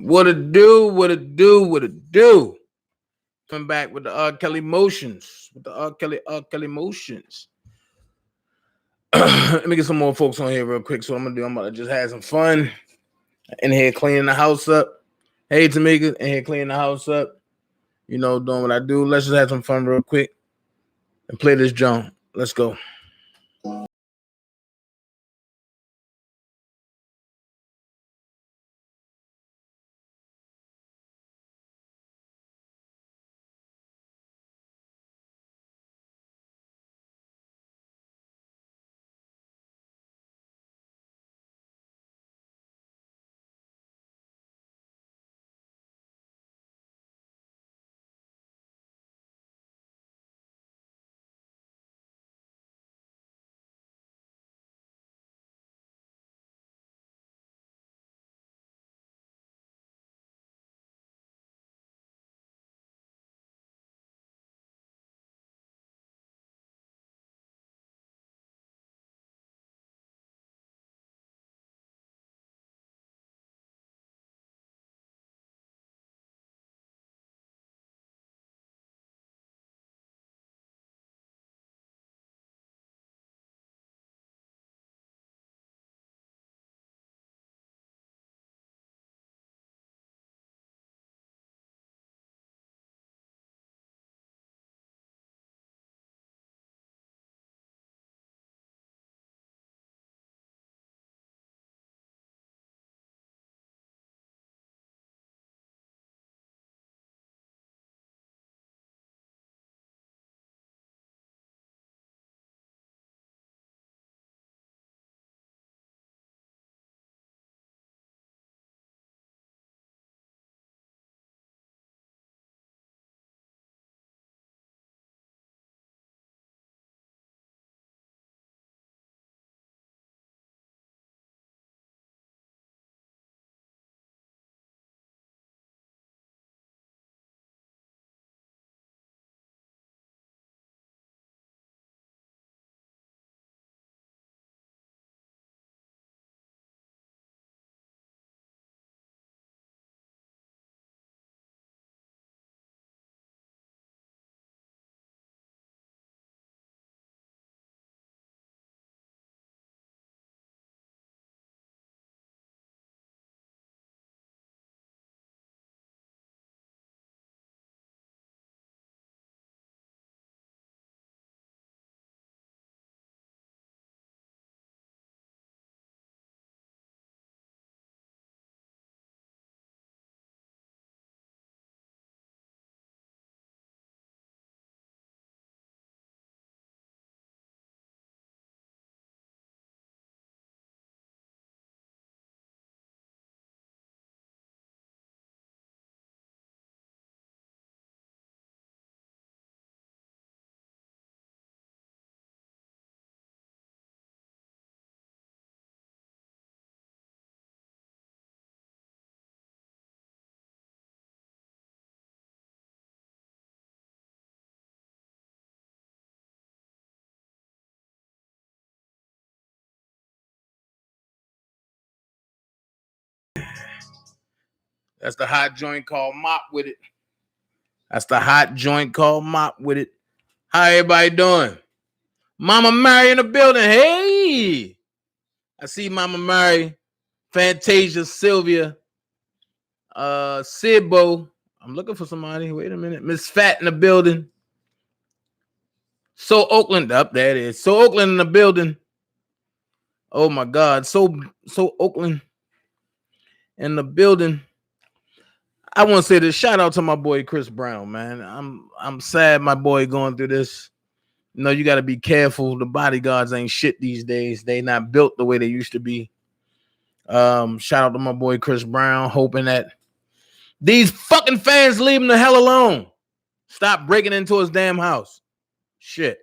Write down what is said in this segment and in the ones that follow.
What it do? What it do? What it do? Coming back with the R. Kelly motions. With the R. Kelly motions. Let me get some more folks on here real quick. So I'm about to just have some fun in here cleaning the house up. Hey, Tamika, in here cleaning the house up. You know, doing what I do. Let's just have some fun real quick and play this John. Let's go. That's the hot joint called Mop with it. That's the hot joint called Mop with it. How everybody doing? Mama Mary in the building. Hey, I see Mama Mary, Fantasia, Sylvia, Sibbo. I'm looking for somebody. Wait a minute. Miss Fat in the building. So Oakland. Up there it is. So Oakland in the building. Oh my God. So Oakland in the building. I want to say this. Shout out to my boy Chris Brown, man. I'm sad my boy going through this. You know, you got to be careful. The bodyguards ain't shit these days. They not built the way they used to be. Shout out to my boy Chris Brown, hoping that these fucking fans leave him the hell alone. Stop breaking into his damn house. Shit.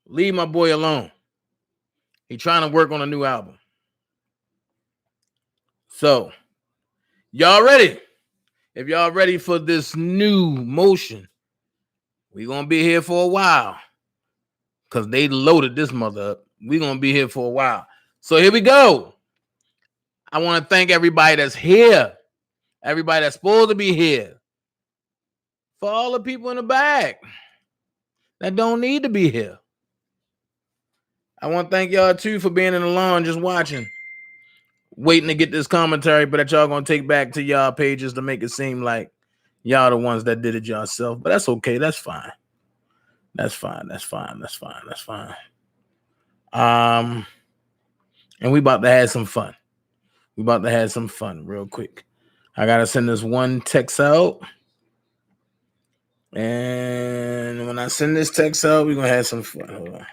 Leave my boy alone. He trying to work on a new album. So, y'all ready? If y'all ready for this new motion, we gonna be here for a while. Because they loaded this mother up. We gonna be here for a while. So here we go. I want to thank everybody that's here, everybody that's supposed to be here, for all the people in the back that don't need to be here. I want to thank y'all too for being in the lawn just watching, waiting to get this commentary, but that y'all gonna take back to y'all pages to make it seem like y'all the ones that did it yourself. But that's okay. That's fine. That's fine. That's fine. That's fine. That's fine. And we about to have some fun. We about to have some fun real quick. I gotta send this one text out. And when I send this text out, we're gonna have some fun. Hold on.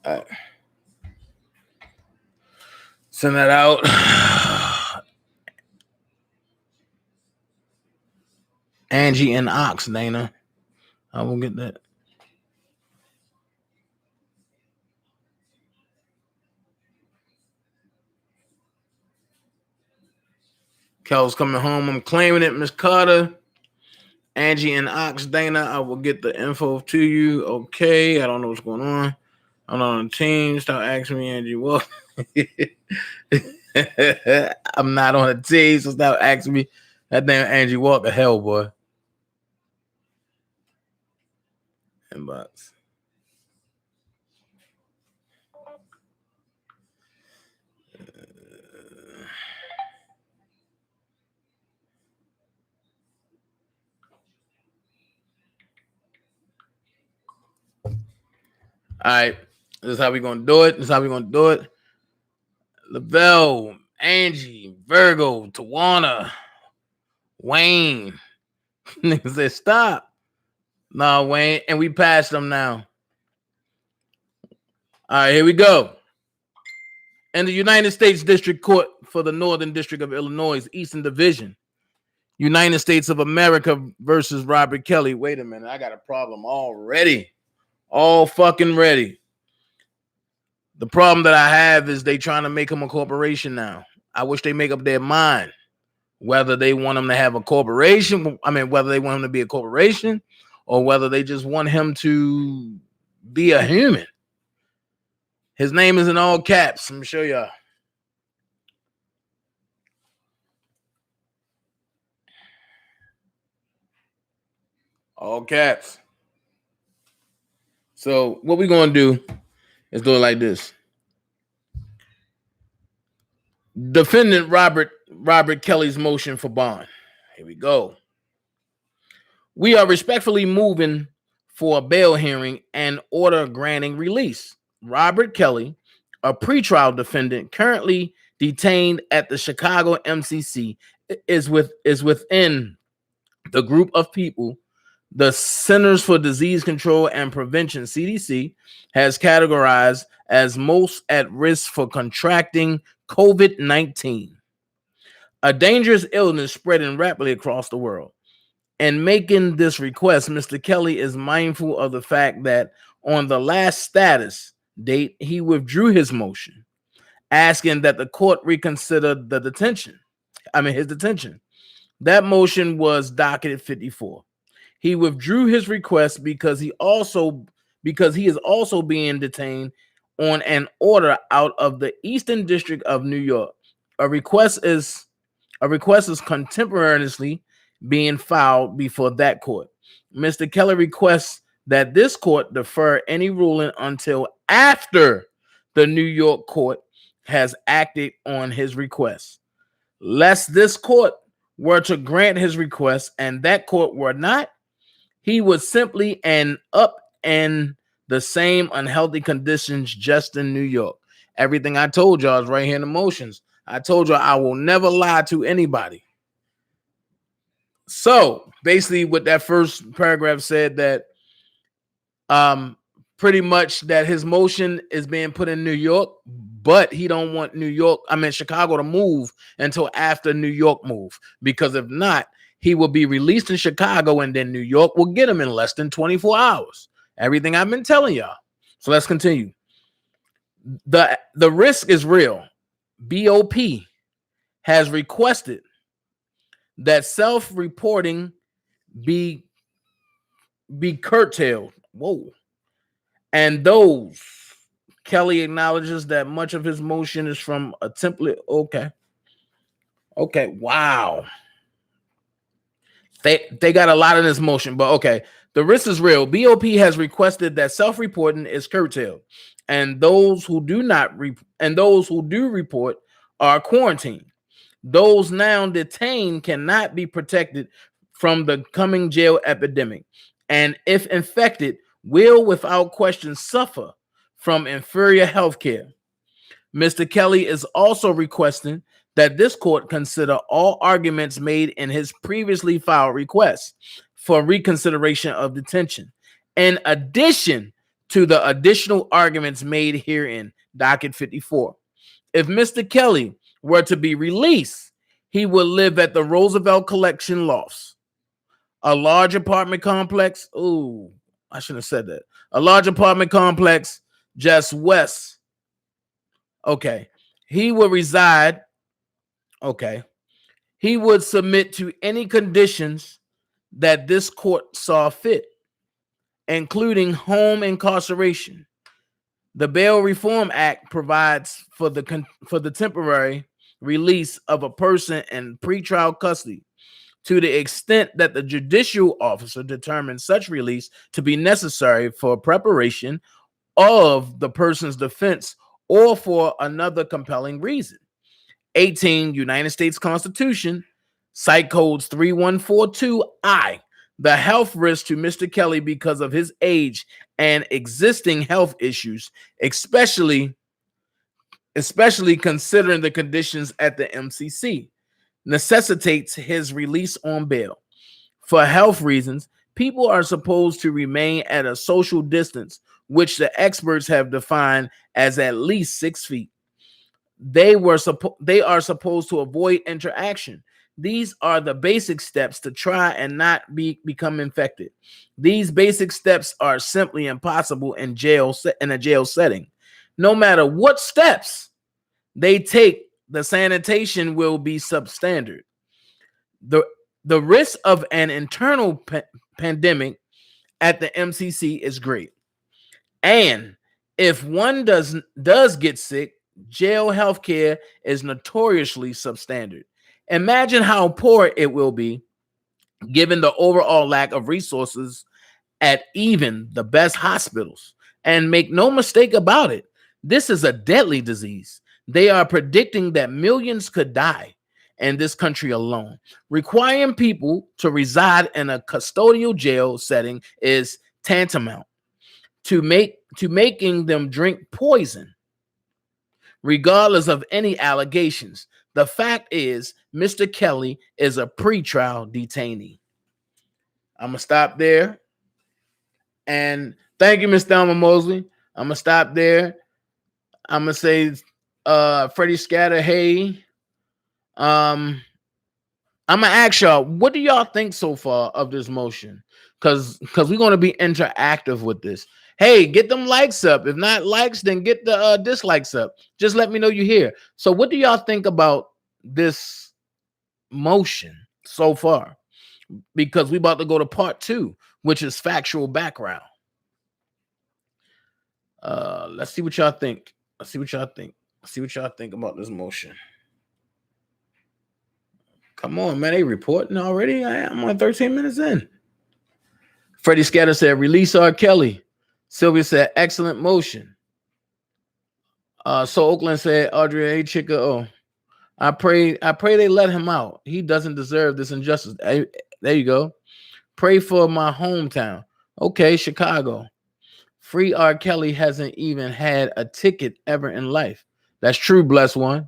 All right. Send that out. Angie and Ox, Dana. I will get that. Kel's coming home. I'm claiming it, Miss Carter. Angie and Ox, Dana. I will get the info to you. Okay. I don't know what's going on. I'm not on the team. Stop asking me, Angie. Well, I'm not on the team, so stop asking me. That damn Angie Walker, hell, boy. Inbox. All right. This is how we're going to do it. Lavelle, Angie, Virgo, Tawana, Wayne. Nigga said, stop. No, Wayne. And we passed them now. All right, here we go. In the United States District Court for the Northern District of Illinois, Eastern Division, United States of America versus Robert Kelly. Wait a minute. I got a problem already. All fucking ready. The problem that I have is they trying to make him a corporation now. I wish they make up their mind whether they want him to have a corporation. I mean, whether they want him to be a corporation or whether they just want him to be a human. His name is in all caps. Let me show y'all. All caps. So what we're going to do is do it like this. Defendant Robert Kelly's motion for bond. Here we go. We are respectfully moving for a bail hearing and order granting release. Robert Kelly, a pretrial defendant currently detained at the Chicago MCC, is within the group of people the Centers for Disease Control and Prevention, CDC, has categorized as most at risk for contracting COVID-19, a dangerous illness spreading rapidly across the world. In making this request, Mr. Kelly is mindful of the fact that on the last status date, he withdrew his motion, asking that the court reconsider his detention. That motion was docket 54. He withdrew his request because he is also being detained on an order out of the Eastern District of New York. A request is contemporaneously being filed before that court. Mr. Kelly requests that this court defer any ruling until after the New York court has acted on his request. Lest this court were to grant his request and that court were not, he would simply end up in the same unhealthy conditions just in New York. Everything I told y'all is right here in the motions. I told y'all I will never lie to anybody. So basically what that first paragraph said that pretty much that his motion is being put in New York, but he don't want Chicago to move until after New York move, because if not, he will be released in Chicago and then New York will get him in less than 24 hours. Everything I've been telling y'all. So let's continue. The risk is real. BOP has requested that self-reporting be be curtailed. Whoa. And those, Kelly acknowledges that much of his motion is from a template. Okay. Wow. They got a lot of this motion, but okay. The risk is real. BOP has requested that self-reporting is curtailed, and those who do report are quarantined. Those now detained cannot be protected from the coming jail epidemic, and if infected, will without question suffer from inferior health care. Mr. Kelly is also requesting that this court consider all arguments made in his previously filed request for reconsideration of detention, in addition to the additional arguments made herein, docket 54. If Mr. Kelly were to be released, he would live at the Roosevelt Collection Lofts, a large apartment complex. Ooh, I shouldn't have said that. A large apartment complex just west. Okay. He would reside. Okay. He would submit to any conditions that this court saw fit, including home incarceration. The Bail Reform Act provides for the temporary release of a person in pretrial custody to the extent that the judicial officer determines such release to be necessary for preparation of the person's defense or for another compelling reason. 18 United States Constitution, Site Codes 3142I. The health risk to Mr. Kelly because of his age and existing health issues, especially considering the conditions at the MCC, necessitates his release on bail. For health reasons, people are supposed to remain at a social distance, which the experts have defined as at least 6 feet. They are supposed to avoid interaction. These are the basic steps to try and not become infected. These basic steps are simply impossible in a jail setting. No matter what steps they take, the sanitation will be substandard. The risk of an internal pandemic at the MCC is great. And if one does get sick, jail healthcare is notoriously substandard. Imagine how poor it will be given the overall lack of resources at even the best hospitals. And make no mistake about it, this is a deadly disease. They are predicting that millions could die in this country alone. Requiring people to reside in a custodial jail setting is tantamount to making them drink poison, regardless of any allegations. The fact is, Mr. Kelly is a pretrial detainee. I'm going to stop there. And thank you, Ms. Thelma Mosley. I'm going to stop there. I'm going to say, Freddie Scatter, hey. I'm going to ask y'all, what do y'all think so far of this motion? Because we're going to be interactive with this. Hey, get them likes up. If not likes, then get the dislikes up. Just let me know you're here. So what do y'all think about this motion so far? Because we're about to go to part 2, which is factual background. Let's see what y'all think. Let's see what y'all think about this motion. Come on, man. They reporting already? I'm on 13 minutes in. Freddie Scatter said, release R. Kelly. Sylvia said, excellent motion. So Oakland said, Audrey, hey, Chica, oh, I pray they let him out. He doesn't deserve this injustice. Hey, there you go. Pray for my hometown. Okay, Chicago. Free R. Kelly hasn't even had a ticket ever in life. That's true, blessed one.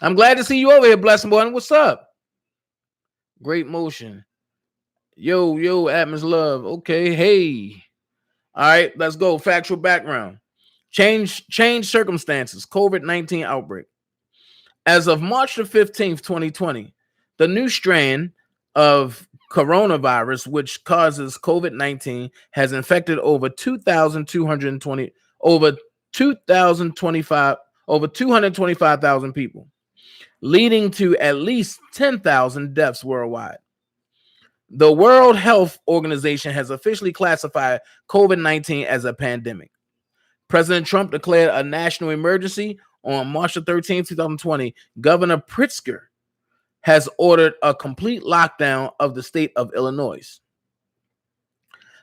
I'm glad to see you over here, blessed one. What's up? Great motion. Yo, Atmos love. Okay, hey. All right, let's go. Factual background. Change circumstances. COVID-19 outbreak. As of March the 15th, 2020, the new strand of coronavirus, which causes COVID-19, has infected over 225,000 people, leading to at least 10,000 deaths worldwide. The World Health Organization has officially classified COVID-19 as a pandemic. President Trump declared a national emergency on March 13, 2020. Governor Pritzker has ordered a complete lockdown of the state of Illinois.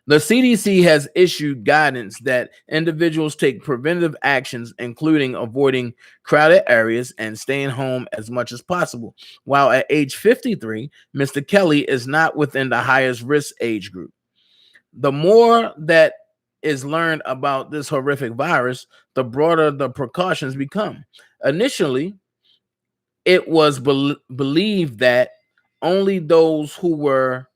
The CDC has issued guidance that individuals take preventive actions, including avoiding crowded areas and staying home as much as possible. While at age 53, Mr. Kelly is not within the highest risk age group. The more that is learned about this horrific virus, the broader the precautions become. Initially, it was believed that only those who were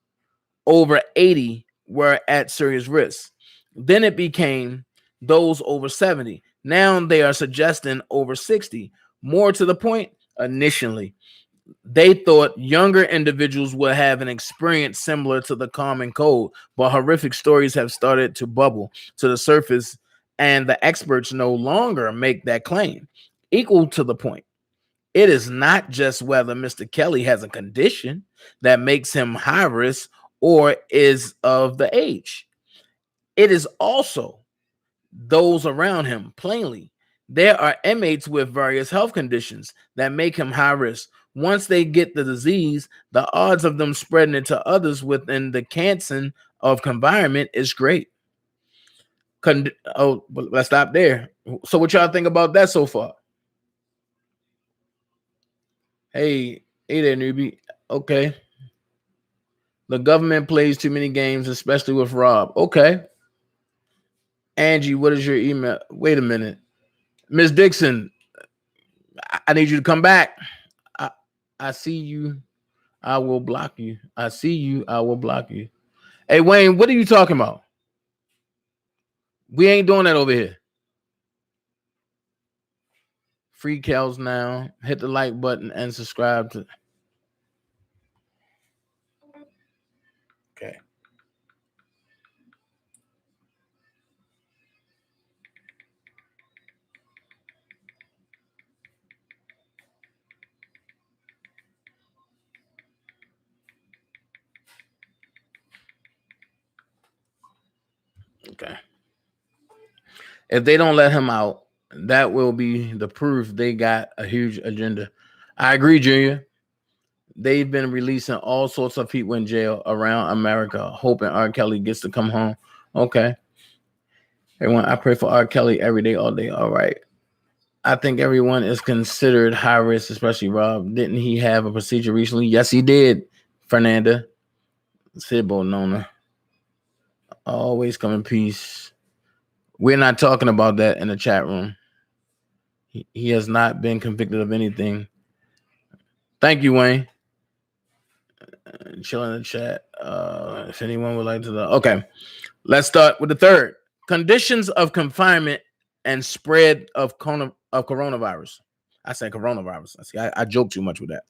over 80 were at serious risk. Then it became those over 70. Now they are suggesting over 60. More to the point, initially, they thought younger individuals would have an experience similar to the common cold, but horrific stories have started to bubble to the surface, and the experts no longer make that claim. Equal to the point, it is not just whether Mr. Kelly has a condition that makes him high risk or is of the age. It is also those around him. Plainly, there are inmates with various health conditions that make him high risk. Once they get the disease, the odds of them spreading it to others within the canton of confinement is great. Let's stop there. So what y'all think about that so far? Hey there, newbie. Okay. The government plays too many games, especially with Rob. Okay. Angie, what is your email? Wait a minute. Miss Dixon, I need you to come back. I see you. I will block you. I see you. I will block you. Hey, Wayne, what are you talking about? We ain't doing that over here. Free Kels now. Hit the like button and subscribe to. Okay. Okay. If they don't let him out, that will be the proof they got a huge agenda. I agree, Junior. They've been releasing all sorts of people in jail around America, hoping R. Kelly gets to come home. Okay. Everyone, I pray for R. Kelly every day, all day. All right. I think everyone is considered high risk, especially Rob. Didn't he have a procedure recently? Yes, he did. Fernanda. Sidbo Nona. Always come in peace. We're not talking about that in the chat room. He has not been convicted of anything. Thank you, Wayne. Chill in the chat. If anyone would like to know. Okay. Let's start with the third. Conditions of confinement and spread of coronavirus. I said coronavirus. I joke too much with that.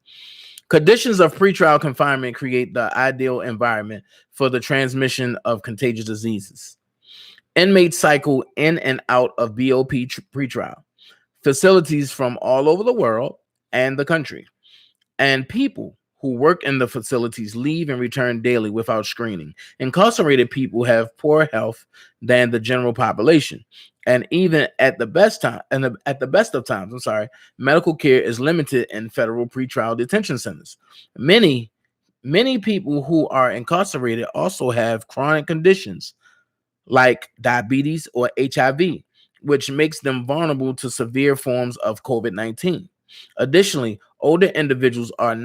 Conditions of pretrial confinement create the ideal environment for the transmission of contagious diseases. Inmates cycle in and out of BOP pretrial facilities from all over the world and the country, and people who work in the facilities leave and return daily without screening. Incarcerated people have poor health than the general population, and even at the best time, at the best of times, medical care is limited in federal pretrial detention centers. Many people who are incarcerated also have chronic conditions like diabetes or HIV, which makes them vulnerable to severe forms of COVID-19. Additionally, older individuals are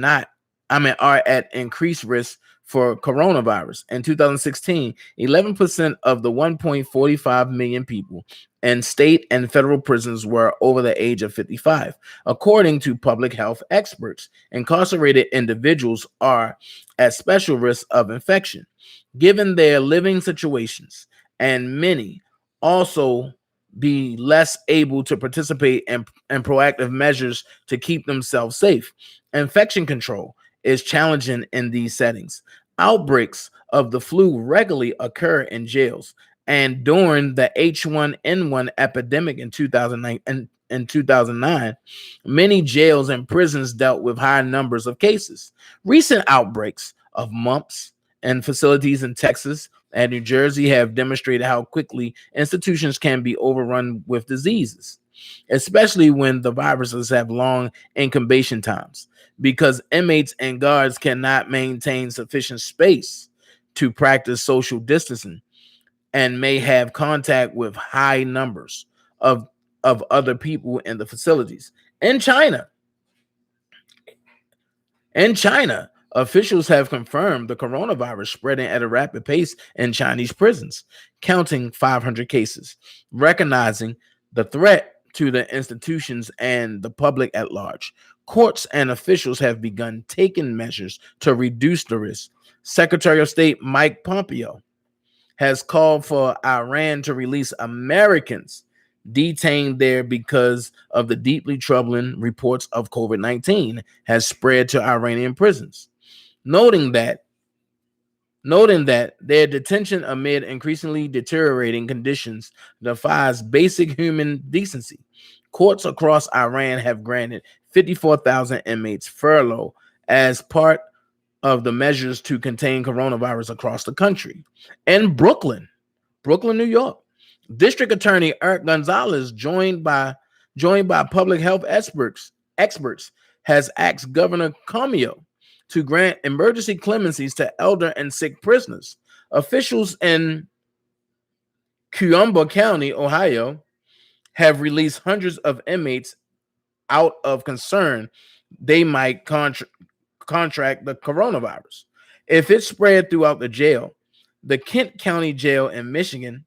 at increased risk for coronavirus. In 2016, 11% of the 1.45 million people in state and federal prisons were over the age of 55. According to public health experts, incarcerated individuals are at special risk of infection, given their living situations, and many also be less able to participate in proactive measures to keep themselves safe. Infection control is challenging in these settings. Outbreaks of the flu regularly occur in jails, and during the H1N1 epidemic in 2009, many jails and prisons dealt with high numbers of cases. Recent outbreaks of mumps and facilities in Texas and New Jersey have demonstrated how quickly institutions can be overrun with diseases, especially when the viruses have long incubation times, because inmates and guards cannot maintain sufficient space to practice social distancing and may have contact with high numbers of, of other people in the facilities. In China, officials have confirmed the coronavirus spreading at a rapid pace in Chinese prisons, counting 500 cases, recognizing the threat to the institutions and the public at large. Courts and officials have begun taking measures to reduce the risk. Secretary of State Mike Pompeo has called for Iran to release Americans detained there because of the deeply troubling reports of COVID-19 has spread to Iranian prisons, noting that their detention amid increasingly deteriorating conditions defies basic human decency. Courts across Iran have granted 54,000 inmates furlough as part of the measures to contain coronavirus across the country. In Brooklyn, New York, District Attorney Eric Gonzalez, joined by public health experts, has asked Governor Cuomo to grant emergency clemencies to elder and sick prisoners. Officials in Cuyahoga County, Ohio, have released hundreds of inmates out of concern they might contract the coronavirus if it spread throughout the jail. The Kent County Jail in Michigan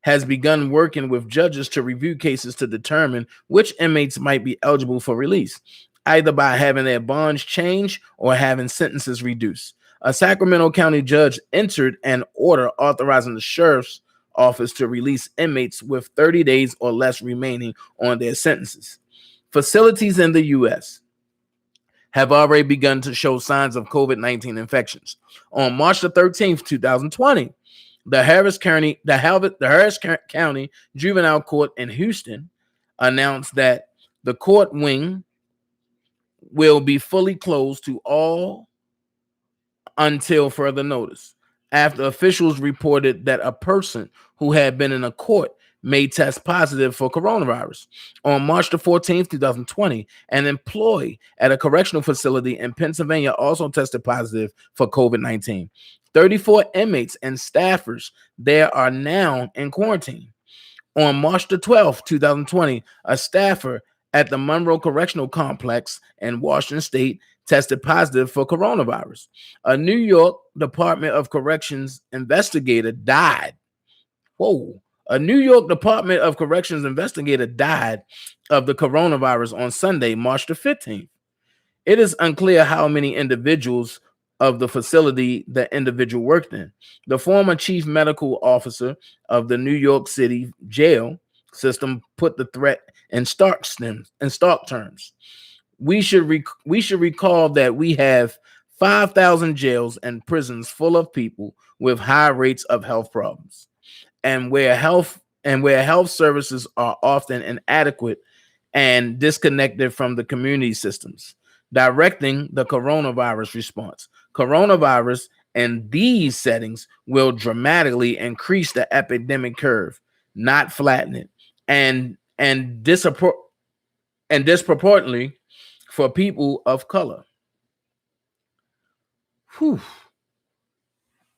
has begun working with judges to review cases to determine which inmates might be eligible for release, either by having their bonds changed or having sentences reduced. A Sacramento County judge entered an order authorizing the sheriff's office to release inmates with 30 days or less remaining on their sentences. Facilities in the U.S. have already begun to show signs of COVID-19 infections. On March the 13th, 2020, the Harris County Juvenile Court in Houston announced that the court wing will be fully closed to all until further notice, after officials reported that a person who had been in a court may test positive for coronavirus. On March the 14th, 2020, an employee at a correctional facility in Pennsylvania also tested positive for COVID-19. 34 inmates and staffers there are now in quarantine. On March the 12th, 2020, a staffer at the Monroe Correctional Complex in Washington State tested positive for coronavirus. A New York Department of Corrections investigator died. A New York Department of Corrections investigator died of the coronavirus on Sunday, March the 15th. It is unclear how many individuals of the facility the individual worked in. The former chief medical officer of the New York City jail system put the threat in stark terms. We should recall that we have 5,000 jails and prisons full of people with high rates of health problems, and where health services are often inadequate and disconnected from the community systems directing the coronavirus response. Coronavirus in these settings will dramatically increase the epidemic curve, not flatten it, and disproportionately for people of color.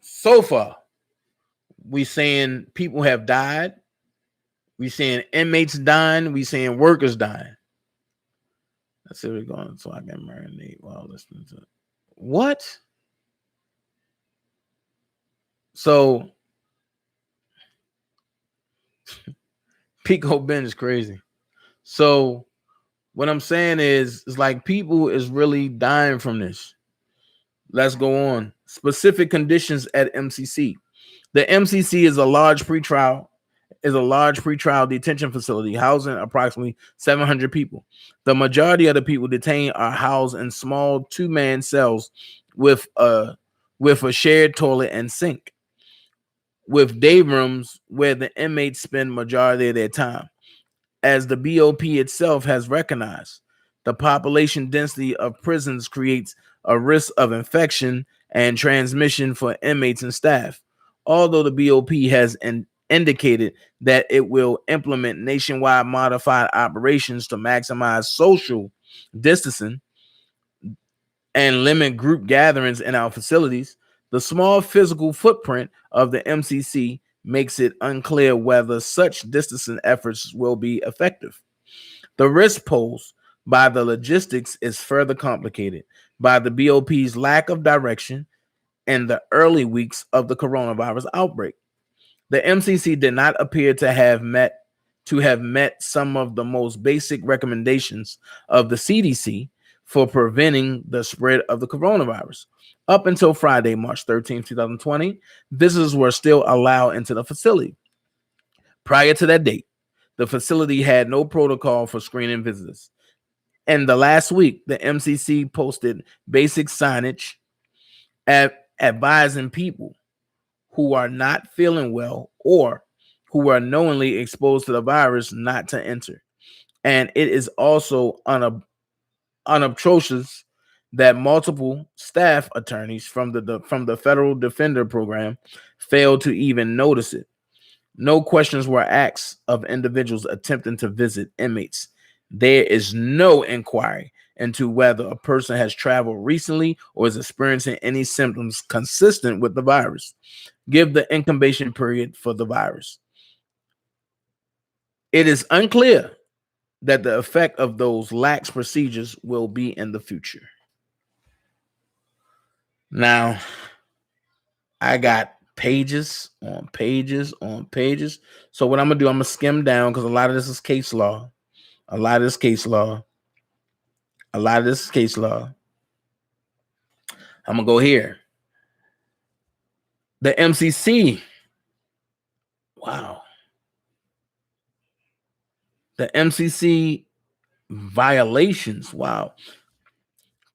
So far, we saying people have died. We saying inmates dying. We saying workers dying. Let's see where we're going so I can marinate while listening to it. What? So Pico Ben is crazy. So what I'm saying is like people is really dying from this. Let's go on. Specific conditions at MCC. The MCC is a large pretrial detention facility housing approximately 700 people. The majority of the people detained are housed in small two-man cells with a shared toilet and sink, with day rooms where the inmates spend majority of their time. As the BOP itself has recognized, The population density of prisons creates a risk of infection and transmission for inmates and staff. Although the BOP has indicated that it will implement nationwide modified operations to maximize social distancing and limit group gatherings in our facilities, the small physical footprint of the MCC makes it unclear whether such distancing efforts will be effective. The risk posed by the logistics is further complicated by the BOP's lack of direction in the early weeks of the coronavirus outbreak. The MCC did not appear to have met some of the most basic recommendations of the CDC for preventing the spread of the coronavirus. Up until Friday, March 13, 2020, visitors were still allowed into the facility. Prior to that date, the facility had no protocol for screening visitors. And the last week, the MCC posted basic signage advising people who are not feeling well or who are knowingly exposed to the virus not to enter. And it is also unobtrusive that multiple staff attorneys from the Federal Defender Program failed to even notice it. No questions were asked of individuals attempting to visit inmates. There is no inquiry into whether a person has traveled recently or is experiencing any symptoms consistent with the virus. Give the incubation period for the virus. It is unclear that the effect of those lax procedures will be in the future. Now, I got pages on pages on pages. So what I'm going to do, I'm going to skim down because a lot of this is case law. A lot of this is case law. I'm going to go here. The MCC. Wow. The MCC violations. Wow.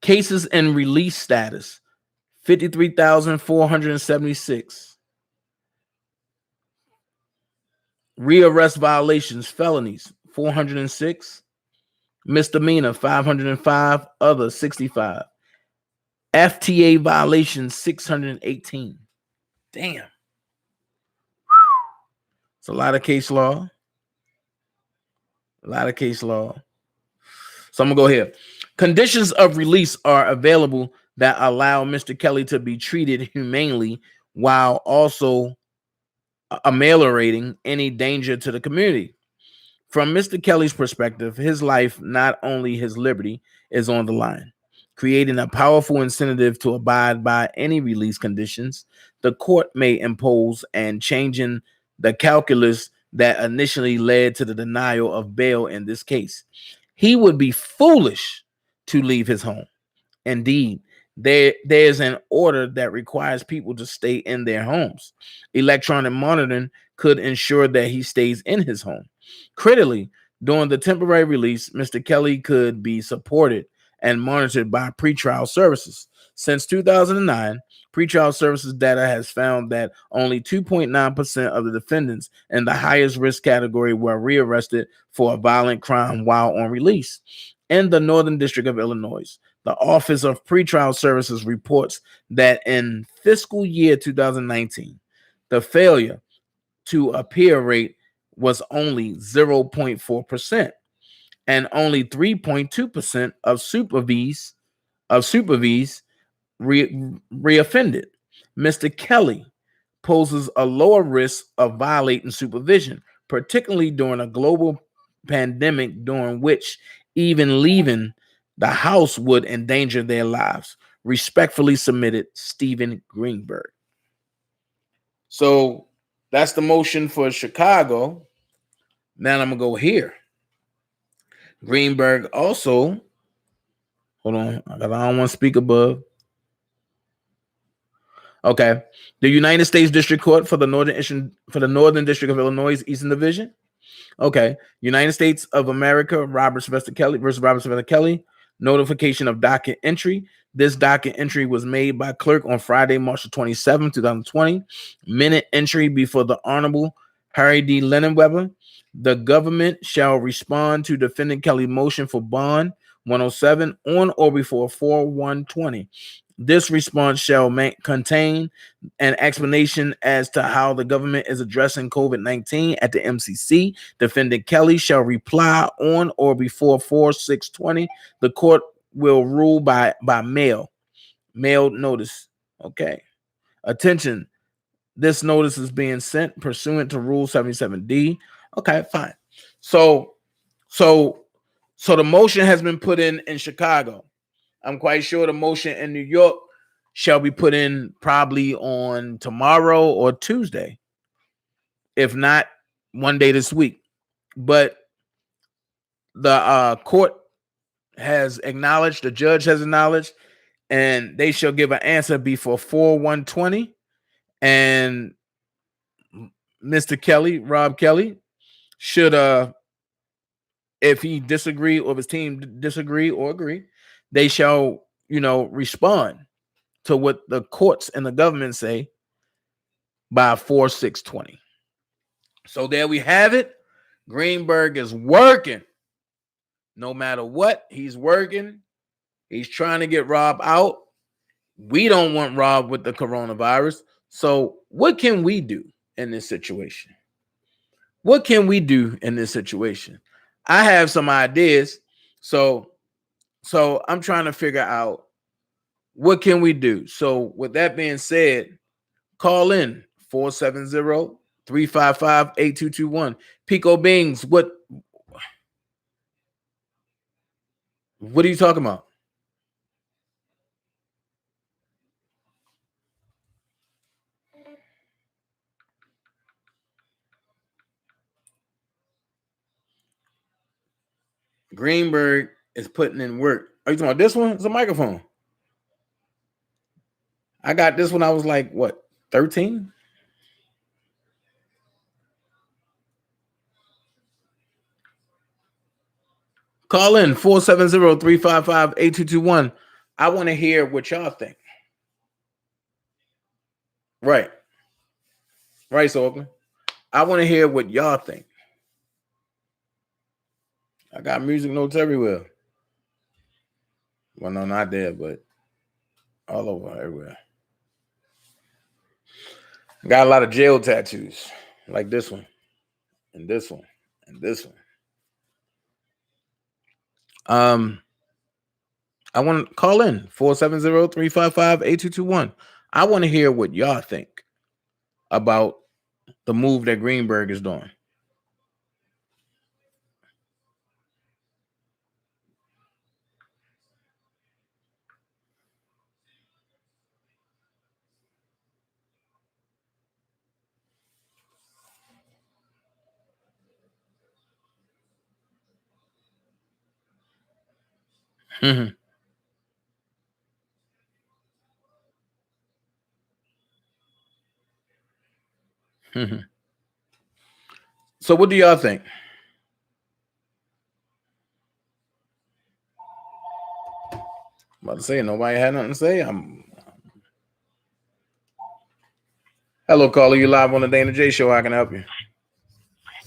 Cases and release status. 53,476. Rearrest violations, felonies, 406. Misdemeanor, 505. Other, 65. FTA violations, 618. Damn. It's a lot of case law. So I'm going to go here. Conditions of release are available that allow Mr. Kelly to be treated humanely while also ameliorating any danger to the community. From Mr. Kelly's perspective, his life, not only his liberty, is on the line, creating a powerful incentive to abide by any release conditions the court may impose and changing the calculus that initially led to the denial of bail in this case. He would be foolish to leave his home. Indeed, there's an order that requires people to stay in their homes. Electronic monitoring could ensure that he stays in his home. Critically, during the temporary release, Mr. Kelly could be supported and monitored by pretrial services. Since 2009, pretrial services data has found that only 2.9% of the defendants in the highest risk category were rearrested for a violent crime while on release. In the Northern District of Illinois, the Office of Pretrial Services reports that in fiscal year 2019, the failure to appear rate was only 0.4%, and only 3.2% of supervies reoffended. Mr. Kelly poses a lower risk of violating supervision, particularly during a global pandemic during which even leaving the house would endanger their lives. Respectfully submitted, Stephen Greenberg. So that's the motion for Chicago. Now I'm going to go here. Greenberg also, hold on, I don't want to speak above. Okay. The United States District Court for the Northern District of Illinois Eastern Division. Okay. United States of America, Robert Sylvester Kelly versus Robert Sylvester Kelly. Notification of docket entry. This docket entry was made by clerk on Friday, March 27, 2020. Minute entry before the Honorable Harry D. Lennonweber. The government shall respond to defendant Kelly motion for bond 107 on or before 4/1/20. This response shall contain an explanation as to how the government is addressing COVID-19 at the MCC. Defendant Kelly shall reply on or before 4/6/20. The court will rule by mail notice. Okay. Attention. This notice is being sent pursuant to Rule 77D. Okay, fine. So the motion has been put in Chicago. I'm quite sure the motion in New York shall be put in probably on tomorrow or Tuesday, if not one day this week. But the court has acknowledged, the judge has acknowledged, and they shall give an answer before 4/1/20. And Mr. Kelly, Rob Kelly, should if he disagree or if his team disagree or agree, they shall, respond to what the courts and the government say by 4/6/20. So there we have it. Greenberg is working. No matter what, he's working. He's trying to get Rob out. We don't want Rob with the coronavirus. So what can we do in this situation? What can we do in this situation? I have some ideas. So I'm trying to figure out what can we do. So with that being said, call in 470-355-8221. Pico Bings, what are you talking about? Greenberg is putting in work. Are you talking about this one? It's a microphone. I got this one. I was like, what, 13? Call in 470-355-8221. I want to hear what y'all think. Right. Right, so I want to hear what y'all think. I got music notes everywhere. Well, no, not there, but all over everywhere. Got a lot of jail tattoos, like this one, and this one, and this one. I want to call in 470-355-8221. I want to hear what y'all think about the move that Greenberg is doing. Mm-hmm. Mm-hmm. So what do y'all think? I'm about to say nobody had nothing to say. Hello, caller. You live on the Dana J Show. How can I help you?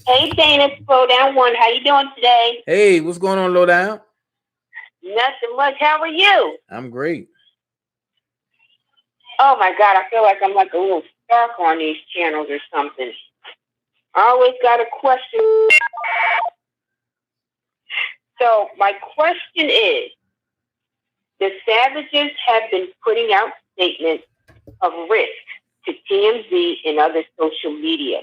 Hey, Dana, Slow Down One. How you doing today? Hey, what's going on, Low Down? Nothing much. How are you? I'm great. Oh my God, I feel like I'm like a little stalker on these channels or something. I always got a question. So my question is, the Savages have been putting out statements of risk to TMZ and other social media.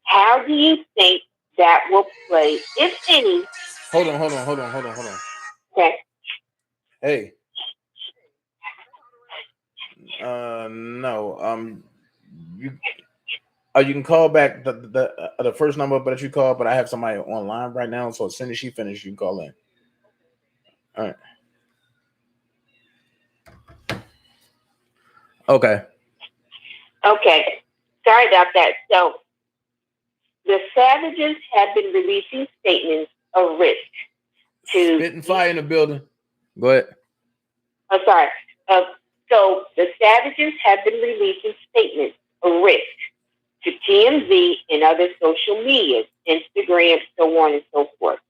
How do you think that will play, if any? Hold on. Okay. Hey. No. You can call back the first number that you called, but I have somebody online right now, so as soon as she finishes, you can call in. All right. Okay. Sorry about that. So the Savages have been releasing statements of risk to spitting fire in the building. Go ahead. I'm sorry. So the Savages have been releasing statements of risk to TMZ and other social media, Instagram, so on and so forth.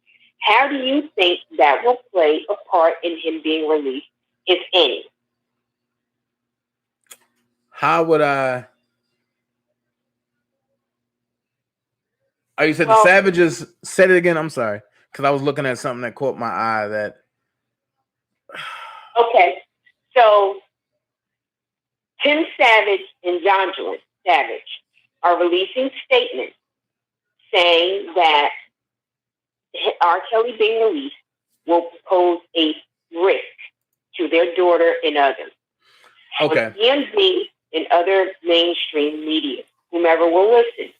How do you think that will play a part in him being released, if any? How would I? Oh, you said the Well, Savages. Said it again. I'm sorry, because I was looking at something that caught my eye. That okay. So Tim Savage and Jonathan Savage are releasing statements saying that R. Kelly being released will pose a risk to their daughter and others. okay. TMZ and other mainstream media, whomever will listen,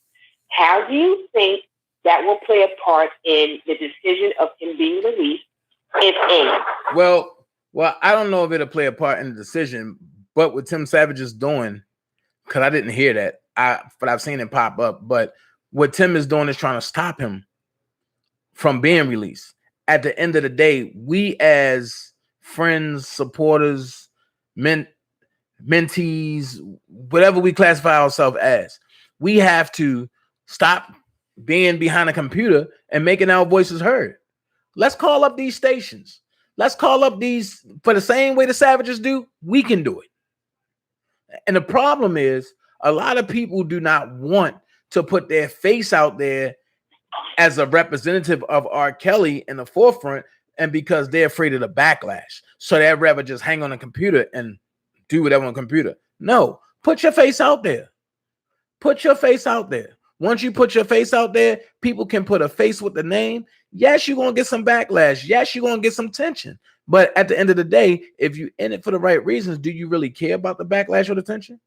how do you think that will play a part in the decision of him being released, if any? Well, I don't know if it'll play a part in the decision, but what Tim Savage is doing, because I didn't hear that, but I've seen it pop up. But what Tim is doing is trying to stop him from being released. At the end of the day, we as friends, supporters, mentees, whatever we classify ourselves as, we have to stop being behind a computer and making our voices heard. Let's call up these stations. Let's call up these for the same way the Savages do. We can do it. And the problem is a lot of people do not want to put their face out there as a representative of R. Kelly in the forefront, and because they're afraid of the backlash. So they'd rather just hang on a computer and do whatever on a computer. No, put your face out there. Put your face out there. Once you put your face out there, people can put a face with the name. Yes, you're going to get some backlash. Yes, you're going to get some tension. But at the end of the day, if you're in it for the right reasons, do you really care about the backlash or the tension?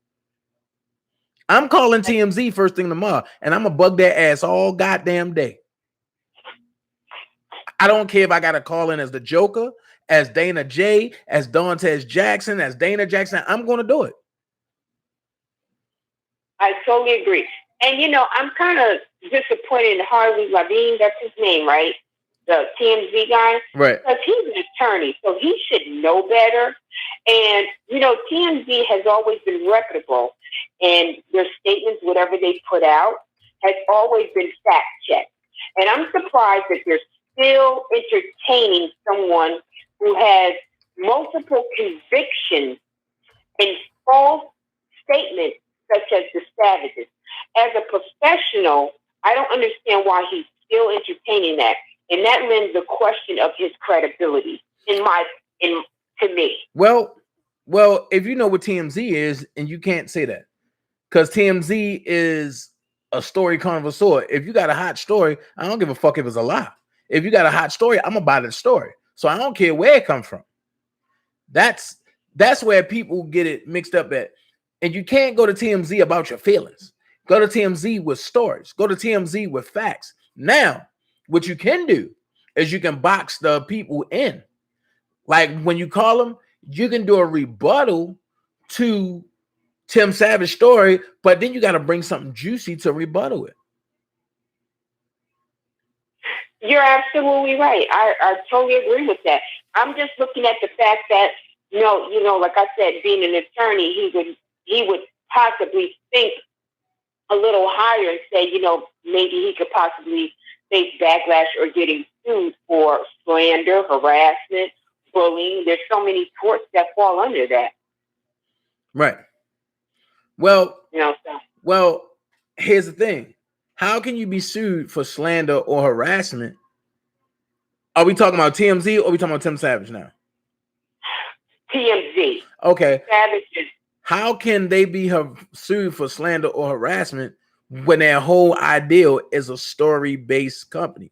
I'm calling TMZ first thing tomorrow, and I'm going to bug their ass all goddamn day. I don't care if I got to call in as the Joker, as Dana J, as Dantes Jackson, as Dana Jackson. I'm going to do it. I totally agree. And, I'm kind of disappointed in Harvey Levine. That's his name, right? The TMZ guy. Right. Because he's an attorney, so he should know better. And, TMZ has always been reputable. And their statements, whatever they put out, has always been fact-checked. And I'm surprised that they're still entertaining someone who has multiple convictions and false statements such as the Savages. As a professional, I don't understand why he's still entertaining that. And that lends a question of his credibility to me. Well, if you know what TMZ is, and you can't say that, because TMZ is a story connoisseur. If you got a hot story, I don't give a fuck if it's a lie. If you got a hot story, I'm gonna buy the story. So I don't care where it comes from. That's where people get it mixed up at. And you can't go to TMZ about your feelings. Go to TMZ with stories. Go to TMZ with facts. Now, what you can do is you can box the people in. Like when you call them, you can do a rebuttal to Tim Savage's story, but then you got to bring something juicy to rebuttal it. You're absolutely right. I totally agree with that. I'm just looking at the fact that, like I said, being an attorney, he would possibly think a little higher and say, maybe he could possibly face backlash or getting sued for slander, harassment, bullying. There's so many torts that fall under that. Right. Well, so. Here's the thing. How can you be sued for slander or harassment? Are we talking about TMZ or are we talking about Tim Savage now? TMZ. Okay. Savage is. How can they be sued for slander or harassment when their whole ideal is a story-based company?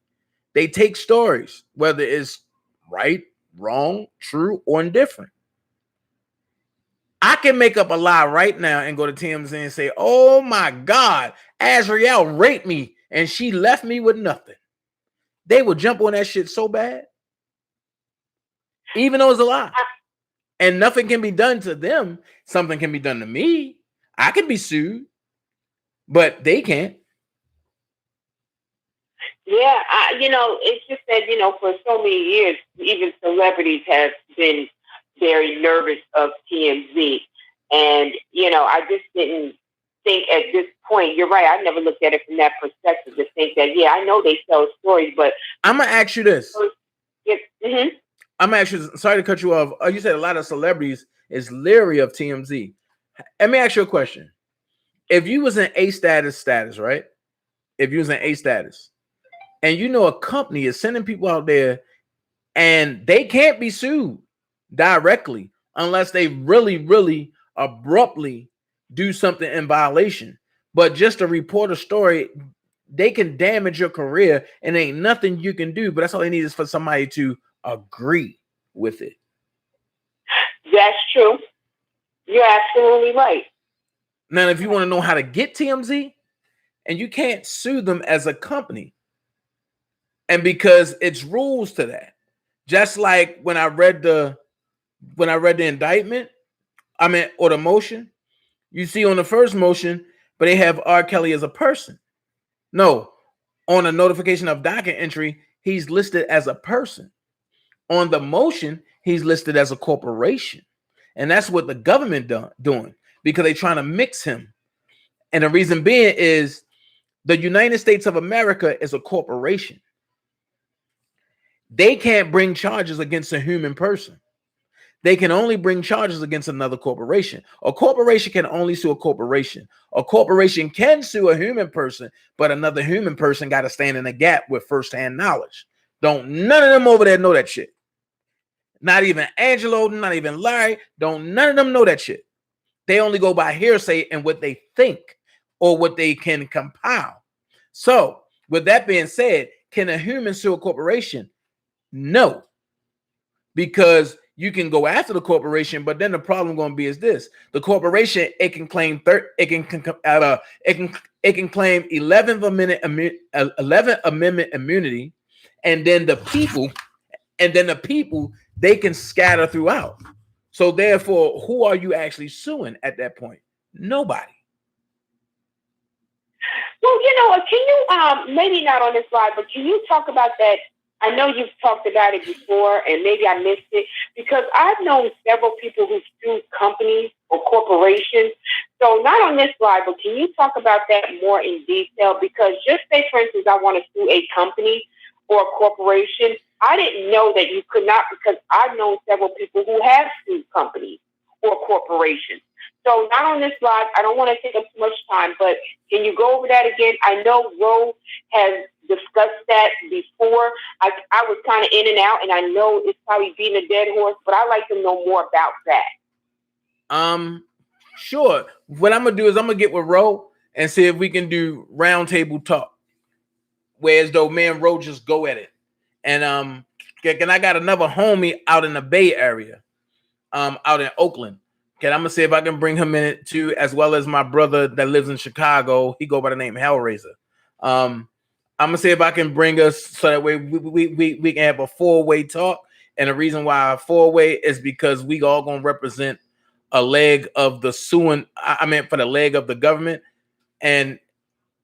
They take stories, whether it's right, wrong, true, or indifferent. I can make up a lie right now and go to TMZ and say, oh my God, Azriel raped me and she left me with nothing. They will jump on that shit so bad, even though it's a lie. And nothing can be done to them. Something can be done to me. I can be sued, but they can't. Yeah, it's just that, for so many years, even celebrities have been very nervous of TMZ. And, I just didn't think at this point, you're right. I never looked at it from that perspective to think that, yeah, I know they sell stories, but I'm gonna ask you this. Mm-hmm. I'm actually sorry to cut you off. You said a lot of celebrities is leery of TMZ. Let me ask you a question. If you was in A status, right? If you was in A status, and you know a company is sending people out there and they can't be sued directly unless they really, really abruptly do something in violation. But just to report a story, they can damage your career and ain't nothing you can do. But that's all they need is for somebody to agree with it. That's true. You're absolutely right. Now, if you want to know how to get TMZ, and you can't sue them as a company, and because it's rules to that. Just like when I read the indictment, or the motion, you see on the first motion, but they have R. Kelly as a person. No, on a notification of docket entry, he's listed as a person. On the motion, he's listed as a corporation. And that's what the government doing because they're trying to mix him. And the reason being is the United States of America is a corporation. They can't bring charges against a human person. They can only bring charges against another corporation. A corporation can only sue a corporation. A corporation can sue a human person, but another human person got to stand in the gap with firsthand knowledge. Don't none of them over there know that shit. Not even Angelo, not even Larry. Don't none of them know that shit. They only go by hearsay and what they think or what they can compile. So, with that being said, can a human sue a corporation? No, because you can go after the corporation, but then the problem going to be is this: the corporation it can claim it can claim 11th Amendment immunity, and then the people they can scatter throughout. So therefore, who are you actually suing at that point? Nobody. Well, can you maybe not on this slide, but can you talk about that? I know you've talked about it before, and maybe I missed it, because I've known several people who sue companies or corporations. So not on this slide, but can you talk about that more in detail? Because just say, for instance, I want to sue a company or a corporation. I didn't know that you could not, because I've known several people who have sued companies or corporations. So not on this slide. I don't want to take up too much time, but can you go over that again? I know Ro has discussed that before. I was kind of in and out, and I know it's probably beating a dead horse, but I'd like to know more about that. Sure. What I'm gonna do is I'm gonna get with Ro and see if we can do roundtable talk, whereas though me and Ro just go at it. And and I got another homie out in the Bay Area, out in Oakland. Okay, I'm gonna see if I can bring him in it too, as well as my brother that lives in Chicago. He go by the name Hellraiser. I'm gonna see if I can bring us so that way we can have a 4-way talk. And the reason why a 4-way is because we all gonna represent a leg of the suing. I meant for the leg of the government, and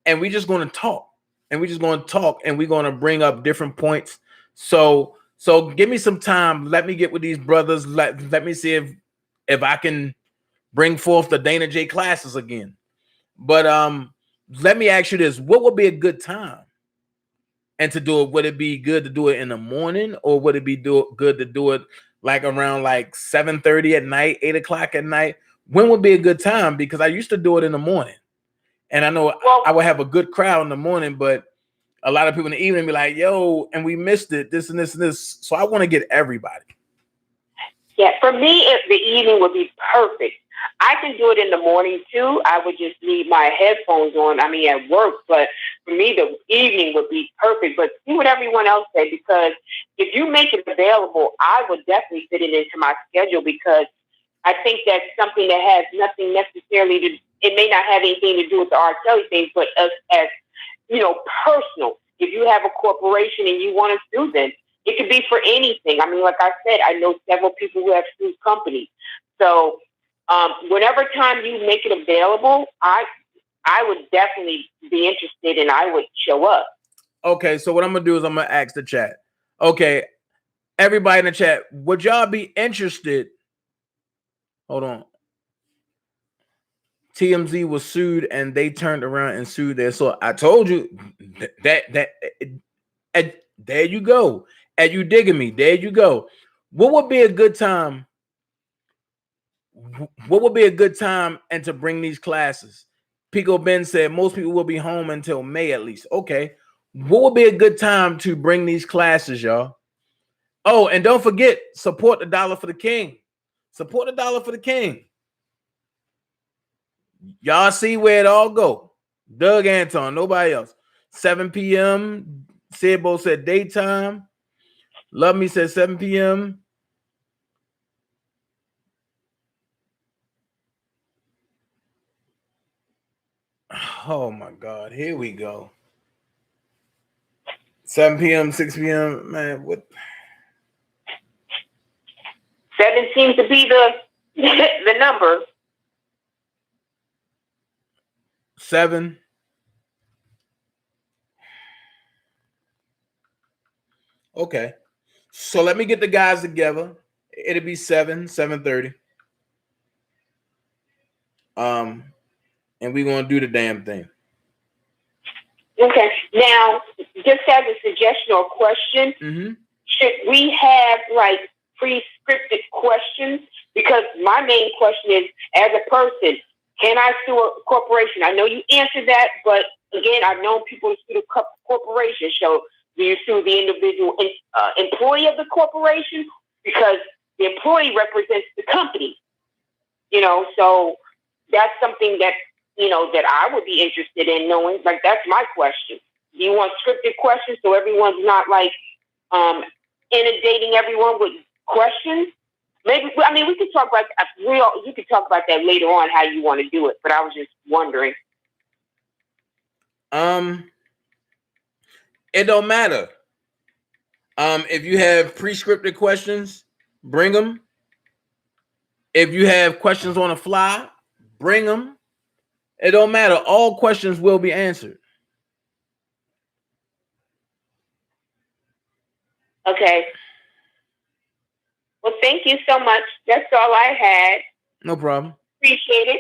we just gonna talk, and we're gonna bring up different points. So give me some time. Let me get with these brothers. Let me see if I can bring forth the Dana J classes again. But let me ask you this: what would be a good time? And to do it, would it be good to do it in the morning, or would it be good to do it like around like 7:30 at night, 8 o'clock at night? When would be a good time? Because I used to do it in the morning, and I know I would have a good crowd in the morning, but a lot of people in the evening be like, "Yo," and we missed it, this and this and this. So I want to get everybody. Yeah, for me, the evening would be perfect. I can do it in the morning too. I would just need my headphones on. I mean, at work, but for me, the evening would be perfect. But see what everyone else said, because if you make it available, I would definitely fit it into my schedule, because I think that's something that has nothing necessarily to. It may not have anything to do with the R. Kelly thing, but as personal. If you have a corporation and you want to sue them, it could be for anything. I mean, like I said, I know several people who have sued companies. So whenever time you make it available, I would definitely be interested, and I would show up. Okay, so what I'm going to do is I'm going to ask the chat. Okay, everybody in the chat, would y'all be interested? Hold on. TMZ was sued and they turned around and sued their source. I told you that there you go. And you digging me. There you go. What would be a good time? What would be a good time and to bring these classes? Pico Ben said most people will be home until May at least. Okay. What would be a good time to bring these classes, y'all? Oh, and don't forget, support the dollar for the king. Support the dollar for the king. Y'all see where it all go. Doug Anton, nobody else. 7 p.m. Sebo said daytime. Love Me said 7 p.m. Oh my God, here we go. 7 p.m., 6 p.m. Man, what? 7 seems to be the number. 7. Okay. So let me get the guys together. It'll be 7:30. And we're gonna do the damn thing. Okay. Now, just as a suggestion or question, should we have like pre-scripted questions? Because my main question is, as a person, can I sue a corporation? I know you answered that, but again, I've known people who sue the corporation. So, do you sue the individual employee of the corporation? Because the employee represents the company. So that's something that that I would be interested in knowing. Like, that's my question. Do you want scripted questions so everyone's not like inundating everyone with questions? Maybe, I mean, we could talk about you could talk about that later on, how you want to do it. But I was just wondering. It don't matter. If you have pre-scripted questions, bring them. If you have questions on the fly, bring them. It don't matter. All questions will be answered. Okay. Well, thank you so much. That's all I had. No problem. Appreciate it.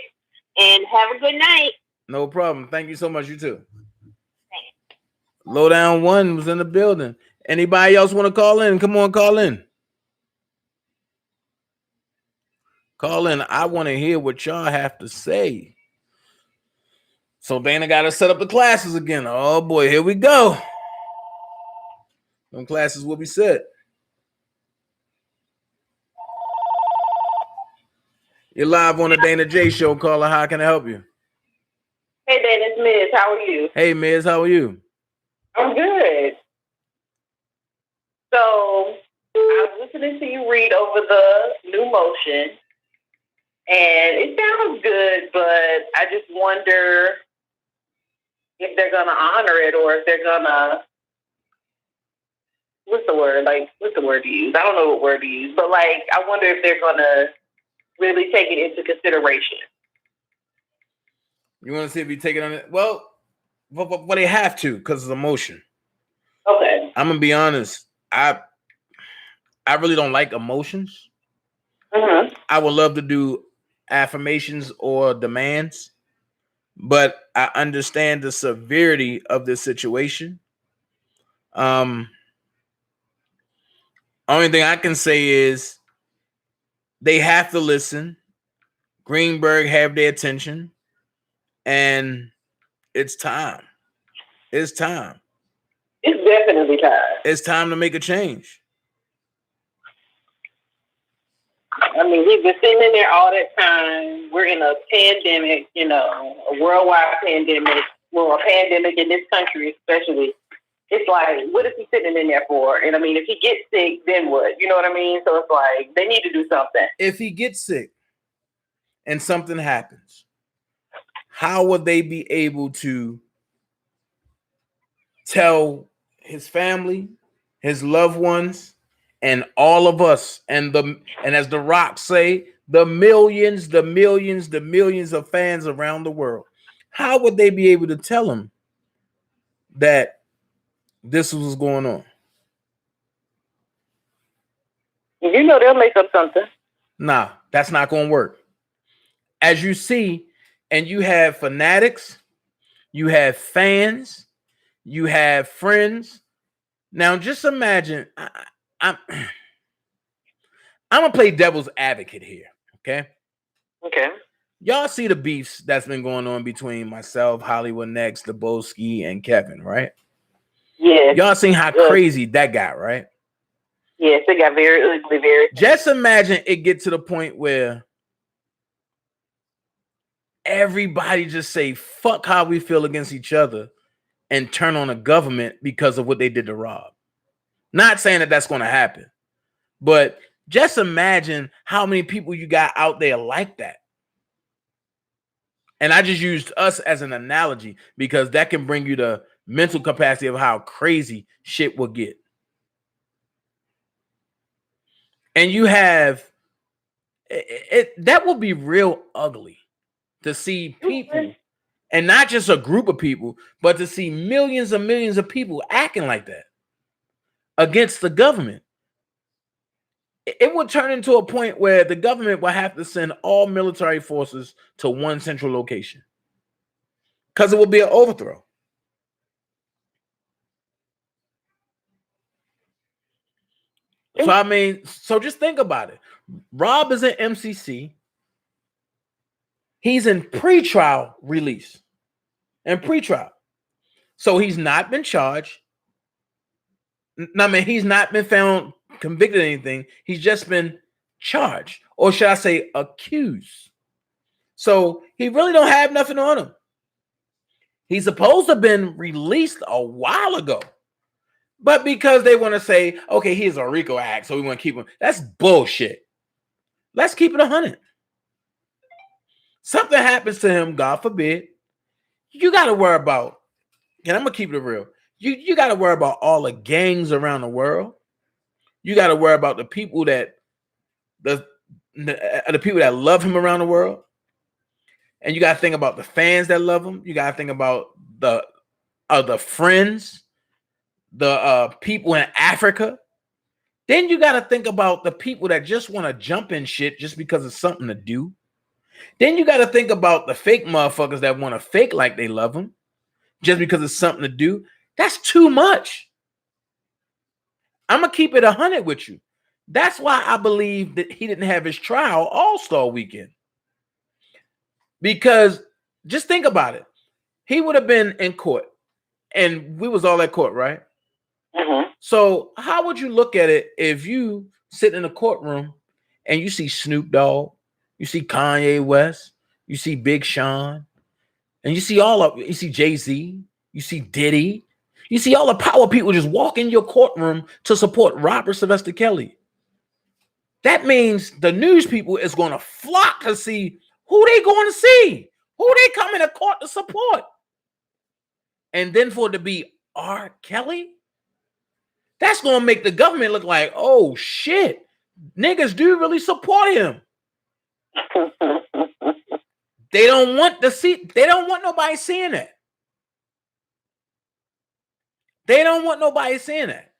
And have a good night. No problem. Thank you so much. You too. Thanks. Lowdown One was in the building. Anybody else want to call in? Come on, call in. Call in. I want to hear what y'all have to say. So Dana got to set up the classes again. Oh boy, here we go. Them classes will be set. You're live on the Dana J Show. Caller, how can I help you? Hey, Dana, it's Miz. How are you? Hey, Miz, how are you? I'm good. So I was listening to you read over the new motion, and it sounds good, but I just wonder if they're going to honor it or if they're going to, what's the word to use? I don't know what word to use, but I wonder if they're going to really take it into consideration. You want to see if you take it on it? Well, they have to because of the motion. Okay. I'm going to be honest. I really don't like emotions. I would love to do affirmations or demands, but I understand the severity of this situation. Only thing I can say is they have to listen. Greenberg have their attention, and it's time. It's time. It's definitely time. It's time to make a change. I mean, we've been sitting in there all that time. We're in a pandemic, a worldwide pandemic. Well, a pandemic in this country especially. It's like, what is he sitting in there for? And I mean, if he gets sick, then what? You know what I mean? So it's like, they need to do something. If he gets sick and something happens, how would they be able to tell his family, his loved ones, and all of us, and as The Rock say, the millions of fans around the world? How would they be able to tell him that this was going on? They'll make up something. Nah, that's not going to work. As you see, and you have fanatics, you have fans, you have friends. Now, just imagine. I'm gonna play devil's advocate here. Okay. Okay. Y'all see the beefs that's been going on between myself, Hollywood Next, Daboski, and Kevin, right? Yes. Y'all seen how crazy that got, right? Yes, it got very ugly, very. Just imagine it get to the point where everybody just say fuck how we feel against each other and turn on the government because of what they did to Rob. Not saying that that's going to happen, but just imagine how many people you got out there like that. And I just used us as an analogy because that can bring you the mental capacity of how crazy shit will get. And you have that will be real ugly to see people, and not just a group of people, but to see millions and millions of people acting like that against the government. It would turn into a point where the government will have to send all military forces to one central location because it will be an overthrow. So, I mean, so just think about it. Rob is in MCC. He's in pretrial release and pretrial. So he's not been charged. I mean, he's not been found convicted of anything. He's just been charged, or should I say accused. So he really don't have nothing on him. He's supposed to have been released a while ago. But because they want to say, okay, he's a RICO act, so we want to keep him. That's bullshit. Let's keep it 100. Something happens to him, God forbid. You got to worry about, and I'm going to keep it real. You got to worry about all the gangs around the world. You got to worry about the people that the people that love him around the world. And you got to think about the fans that love him. You got to think about the friends, the people in Africa. Then you got to think about the people that just want to jump in shit just because it's something to do. Then you got to think about the fake motherfuckers that want to fake like they love him just because it's something to do. That's too much. I'm going to keep it 100 with you. That's why I believe that he didn't have his trial All-Star weekend. Because just think about it. He would have been in court and we was all at court, right? Mm-hmm. So how would you look at it if you sit in a courtroom and you see Snoop Dogg, you see Kanye West, you see Big Sean, and you see Jay-Z, you see Diddy, you see all the power people just walk in your courtroom to support Robert Sylvester Kelly. That means the news people is going to flock to see who they going to see, who they coming to court to support. And then for it to be R. Kelly, that's going to make the government look like, oh shit, niggas do really support him. They don't want nobody seeing that. They don't want nobody seeing that.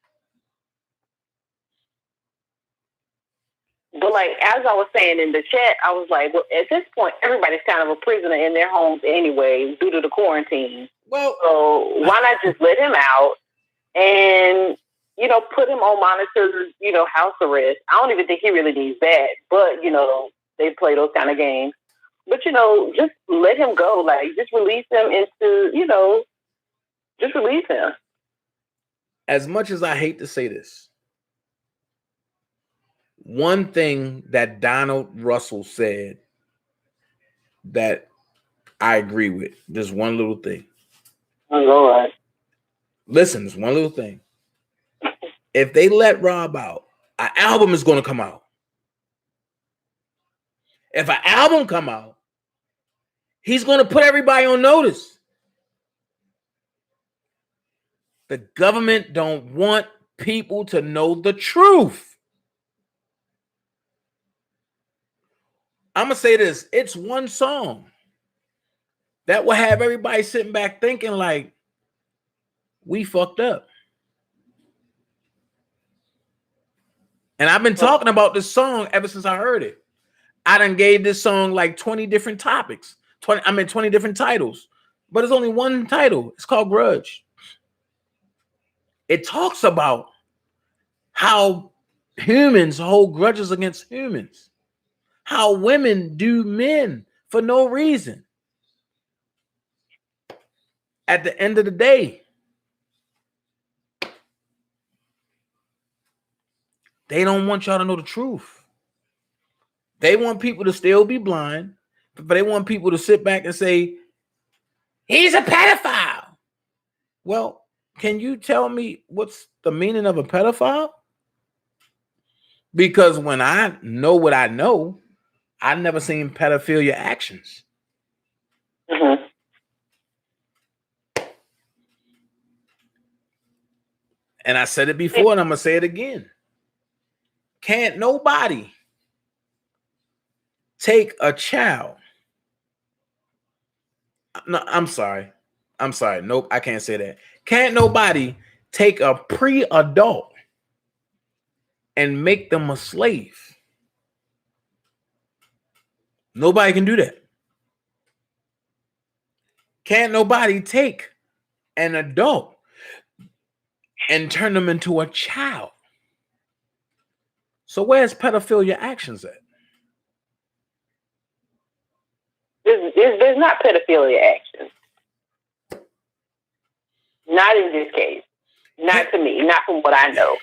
But like, as I was saying in the chat, I was like, well, at this point, everybody's kind of a prisoner in their homes anyway, due to the quarantine. Well, so why not just let him out and, put him on monitored, house arrest? I don't even think he really needs that, but, they play those kind of games. But, just let him go. Like, just release him into, just release him. As much as I hate to say this, one thing that Donald Russell said that I agree with, just one little thing. Oh, all right. Listen, there's one little thing. If they let Rob out, an album is going to come out. If an album come out, he's going to put everybody on notice. The government don't want people to know the truth. I'm going to say this. It's one song that will have everybody sitting back thinking like, we fucked up. And I've been talking about this song ever since I heard it. I done gave this song like 20 different topics 20 different titles, but it's only one title. It's called Grudge. It talks about how humans hold grudges against humans, how women do men for no reason. At the end of the day, they don't want y'all to know the truth. They want people to still be blind, but they want people to sit back and say, he's a pedophile. Well, can you tell me what's the meaning of a pedophile? Because when I know what I know, I've never seen pedophilia actions. Mm-hmm. And I said it before, and I'm going to say it again. Can't nobody take a child. No, I'm sorry. Nope, I can't say that. Can't nobody take a pre-adult and make them a slave. Nobody can do that. Can't nobody take an adult and turn them into a child. So where's pedophilia actions at? There's not pedophilia action. Not in this case. Not to me. Not from what I know.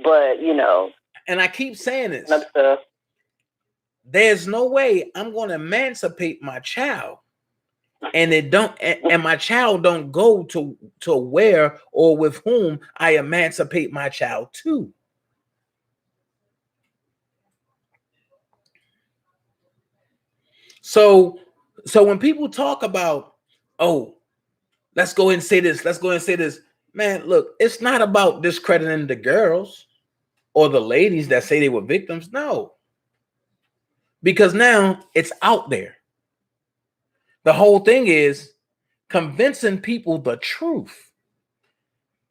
But, you know. And I keep saying this. Stuff. There's no way I'm going to emancipate my child. And my child don't go to where or with whom I emancipate my child to. So when people talk about, oh, let's go ahead and say this, man, look, it's not about discrediting the girls or the ladies that say they were victims. No, because now it's out there. The whole thing is convincing people the truth.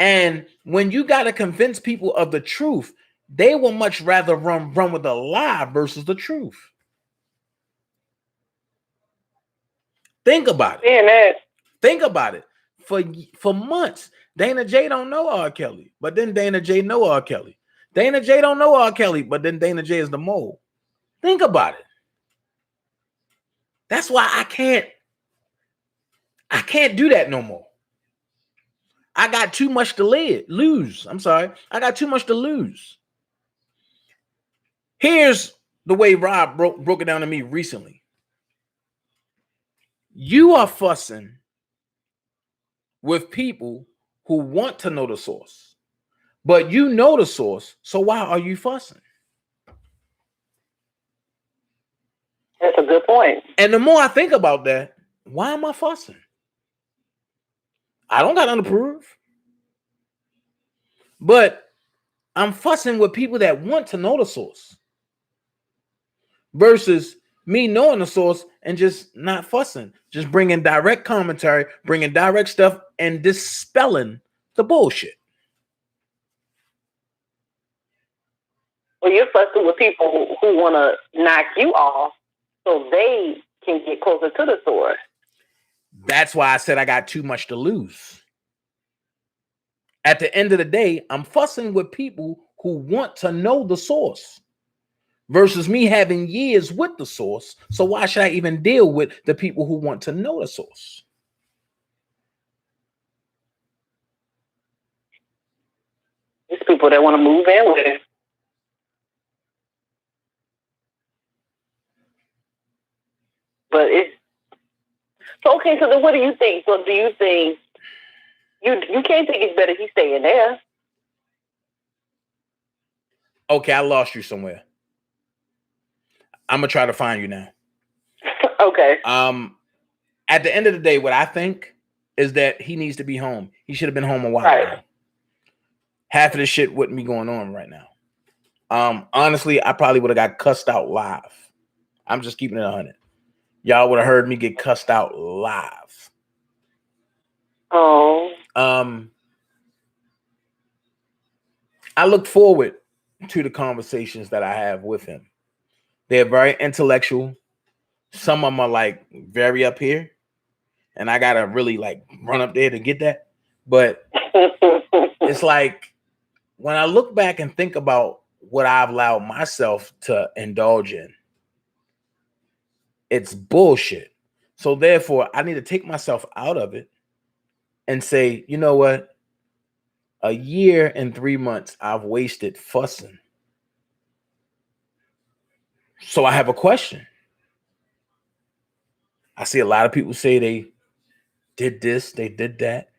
And when you got to convince people of the truth, they will much rather run with a lie versus the truth. Think about it. Yeah, think about it. For months, Dana J don't know R. Kelly, but then Dana J know R. Kelly. Dana J don't know R. Kelly, but then Dana J is the mole. Think about it. That's why I can't do that no more. I got too much to lose. I'm sorry. I got too much to lose. Here's the way Rob broke it down to me recently. You are fussing with people who want to know the source, but you know the source, so why are you fussing? That's a good point. And the more I think about that, why am I fussing? I don't got nothing to prove. But I'm fussing with people that want to know the source versus me knowing the source and just not fussing, just bringing direct commentary, bringing direct stuff and dispelling the bullshit. Well, you're fussing with people who want to knock you off so they can get closer to the source. That's why I said I got too much to lose. At the end of the day, I'm fussing with people who want to know the source versus me having years with the source. So why should I even deal with the people who want to know the source? It's people that want to move in with it. But it's so okay. So then, what do you think? So do you think you can't think it's better he's staying there? Okay, I lost you somewhere. I'm gonna try to find you now. Okay. At the end of the day, what I think is that he needs to be home. He should have been home a while ago. Half of this shit wouldn't be going on right now. Honestly, I probably would have got cussed out live. I'm just keeping it 100. Y'all would have heard me get cussed out live. Oh. I look forward to the conversations that I have with him. They're very intellectual, Some of them are like very up here, and I gotta really like run up there to get that. But it's like when I look back and think about what I've allowed myself to indulge in, it's bullshit. So therefore, I need to take myself out of it and say, you know what? A year and 3 months I've wasted fussing. So I have a question. I see a lot of people say they did this, they did that.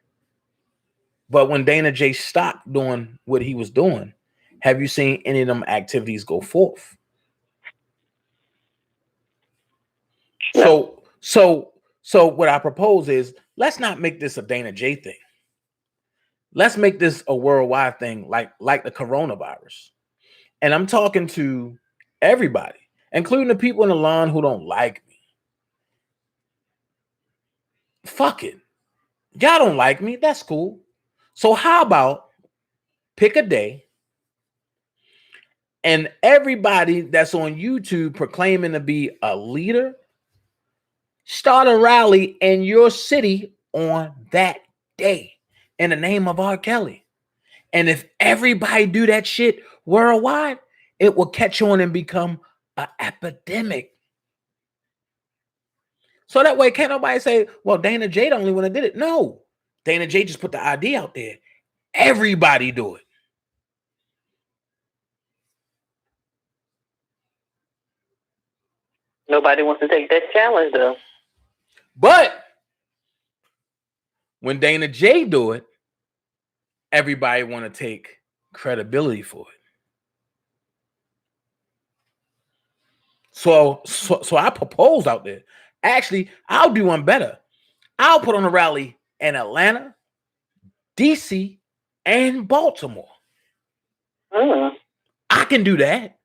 But when Dana J stopped doing what he was doing, have you seen any of them activities go forth? No. So what I propose is, let's not make this a Dana J thing. Let's make this a worldwide thing, like the coronavirus. And I'm talking to everybody, including the people in the line who don't like me. Fuck it. Y'all don't like me. That's cool. So how about pick a day and everybody that's on YouTube proclaiming to be a leader, start a rally in your city on that day in the name of R. Kelly. And if everybody do that shit worldwide, it will catch on and become an epidemic. So that way, can't nobody say, well, Dana J the only one that did it. No, Dana J just put the idea out there. Everybody do it. Nobody wants to take that challenge, though. But when Dana J do it, everybody want to take credibility for it. So I proposed out there. Actually, I'll do one better. I'll put on a rally in Atlanta, DC, and Baltimore. I can do that.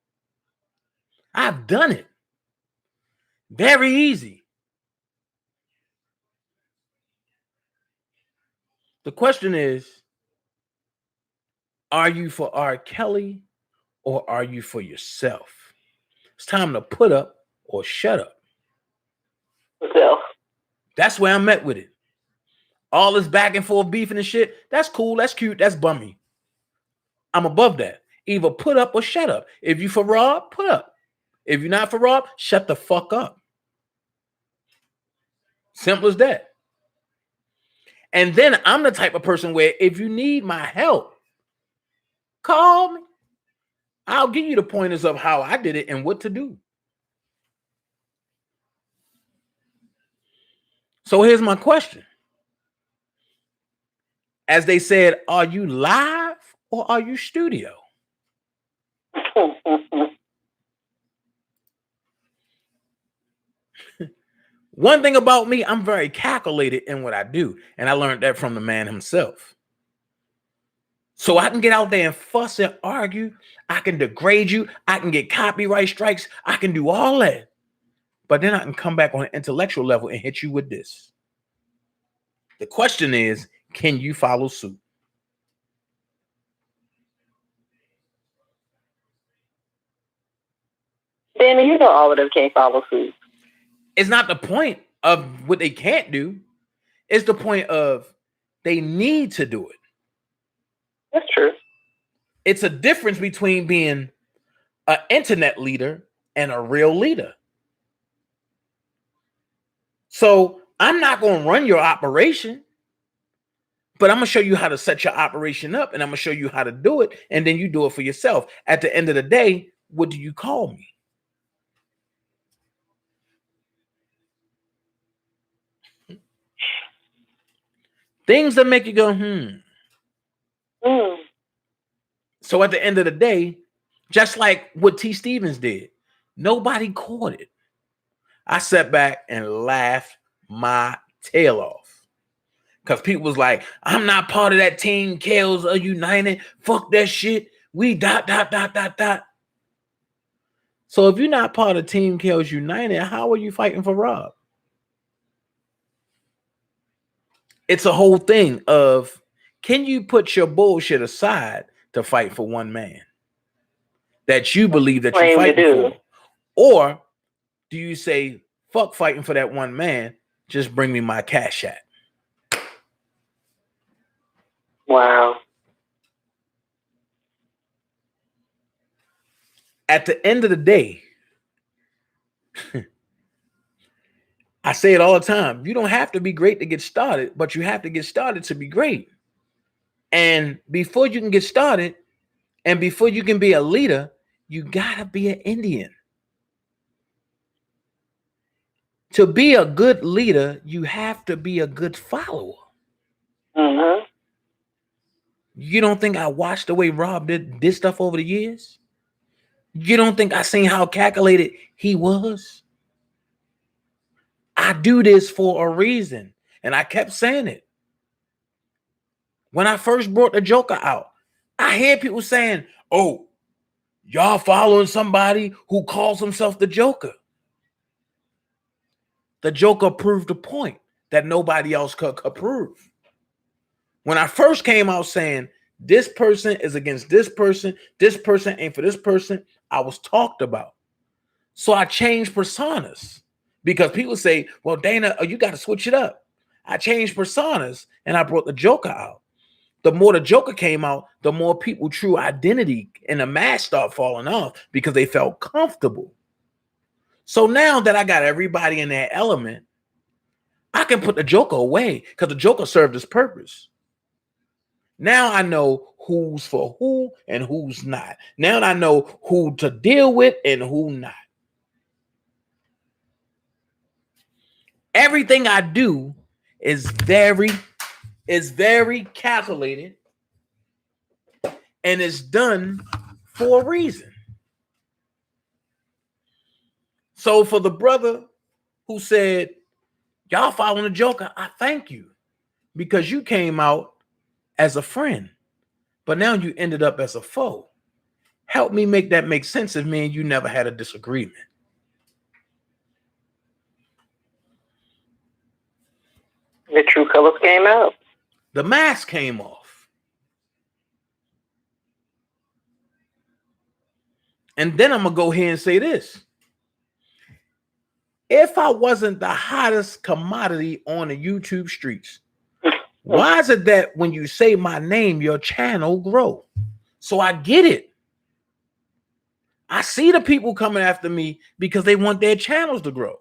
I've done it. Very easy. The question is, are you for R. Kelly or are you for yourself? It's time to put up or shut up. Self. That's where I'm at with it. All this back and forth beefing and shit, that's cool, that's cute, that's bummy. I'm above that. Either put up or shut up. If you for Rob, put up. If you're not for Rob, shut the fuck up. Simple as that. And then I'm the type of person where if you need my help, call me. I'll give you the pointers of how I did it and what to do. So here's my question. As they said, are you live or are you studio? One thing about me, I'm very calculated in what I do. And I learned that from the man himself. So I can get out there and fuss and argue. I can degrade you. I can get copyright strikes. I can do all that. But then I can come back on an intellectual level and hit you with this. The question is, can you follow suit? Danny, you know all of them can't follow suit. It's not the point of what they can't do. It's the point of they need to do it. That's true. It's a difference between being an internet leader and a real leader. So I'm not going to run your operation, but I'm going to show you how to set your operation up, and I'm going to show you how to do it, and then you do it for yourself. At the end of the day, what do you call me? Things that make you go, So at the end of the day, just like what T. Stevens did, nobody caught it. I sat back and laughed my tail off. Because people was like, I'm not part of that Team Kells United. Fuck that shit. We ... So if you're not part of Team Kells United, how are you fighting for Rob? It's a whole thing of, can you put your bullshit aside to fight for one man that you believe that you're fighting for? Or do you say, Fuck fighting for that one man. Just bring me my Cash App. Wow. At the end of the day, I say it all the time. You don't have to be great to get started, but you have to get started to be great. And before you can get started, and before you can be a leader, you gotta be an Indian. To be a good leader, you have to be a good follower. Mm-hmm. You don't think I watched the way Rob did this stuff over the years? You don't think I seen how calculated he was? I do this for a reason. And I kept saying it. When I first brought the Joker out, I hear people saying, oh, y'all following somebody who calls himself the Joker. The Joker proved a point that nobody else could prove. When I first came out saying, this person is against this person ain't for this person, I was talked about. So I changed personas because people say, well, Dana, you got to switch it up. I changed personas and I brought the Joker out. The more the Joker came out, the more people true identity and the mask start falling off because they felt comfortable. So now that I got everybody in that element, I can put the Joker away because the Joker served its purpose. Now I know who's for who and who's not. Now I know who to deal with and who not. Everything I do is very calculated and it's done for a reason. So for the brother who said, y'all following the Joker, I thank you because you came out as a friend, but now you ended up as a foe. Help me make that make sense of me and you never had a disagreement. The true colors came out. The mask came off. And then I'm going to go here and say this. If I wasn't the hottest commodity on the YouTube streets, why is it that when you say my name, your channel grow? So I get it. I see the people coming after me because they want their channels to grow.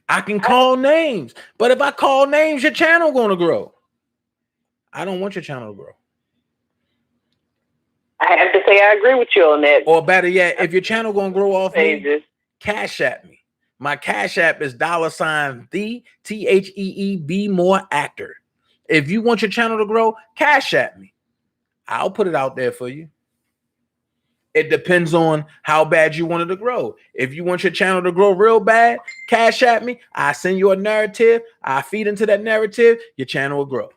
I can call names, but if I call names, your channel going to grow. I don't want your channel to grow. I have to say I agree with you on that. Or better yet, if your channel going to grow off me, Cash App me. My Cash App is $the THEEB more actor. If you want your channel to grow, Cash App me. I'll put it out there for you. It depends on how bad you want it to grow. If you want your channel to grow real bad, Cash App me. I send you a narrative. I feed into that narrative. Your channel will grow.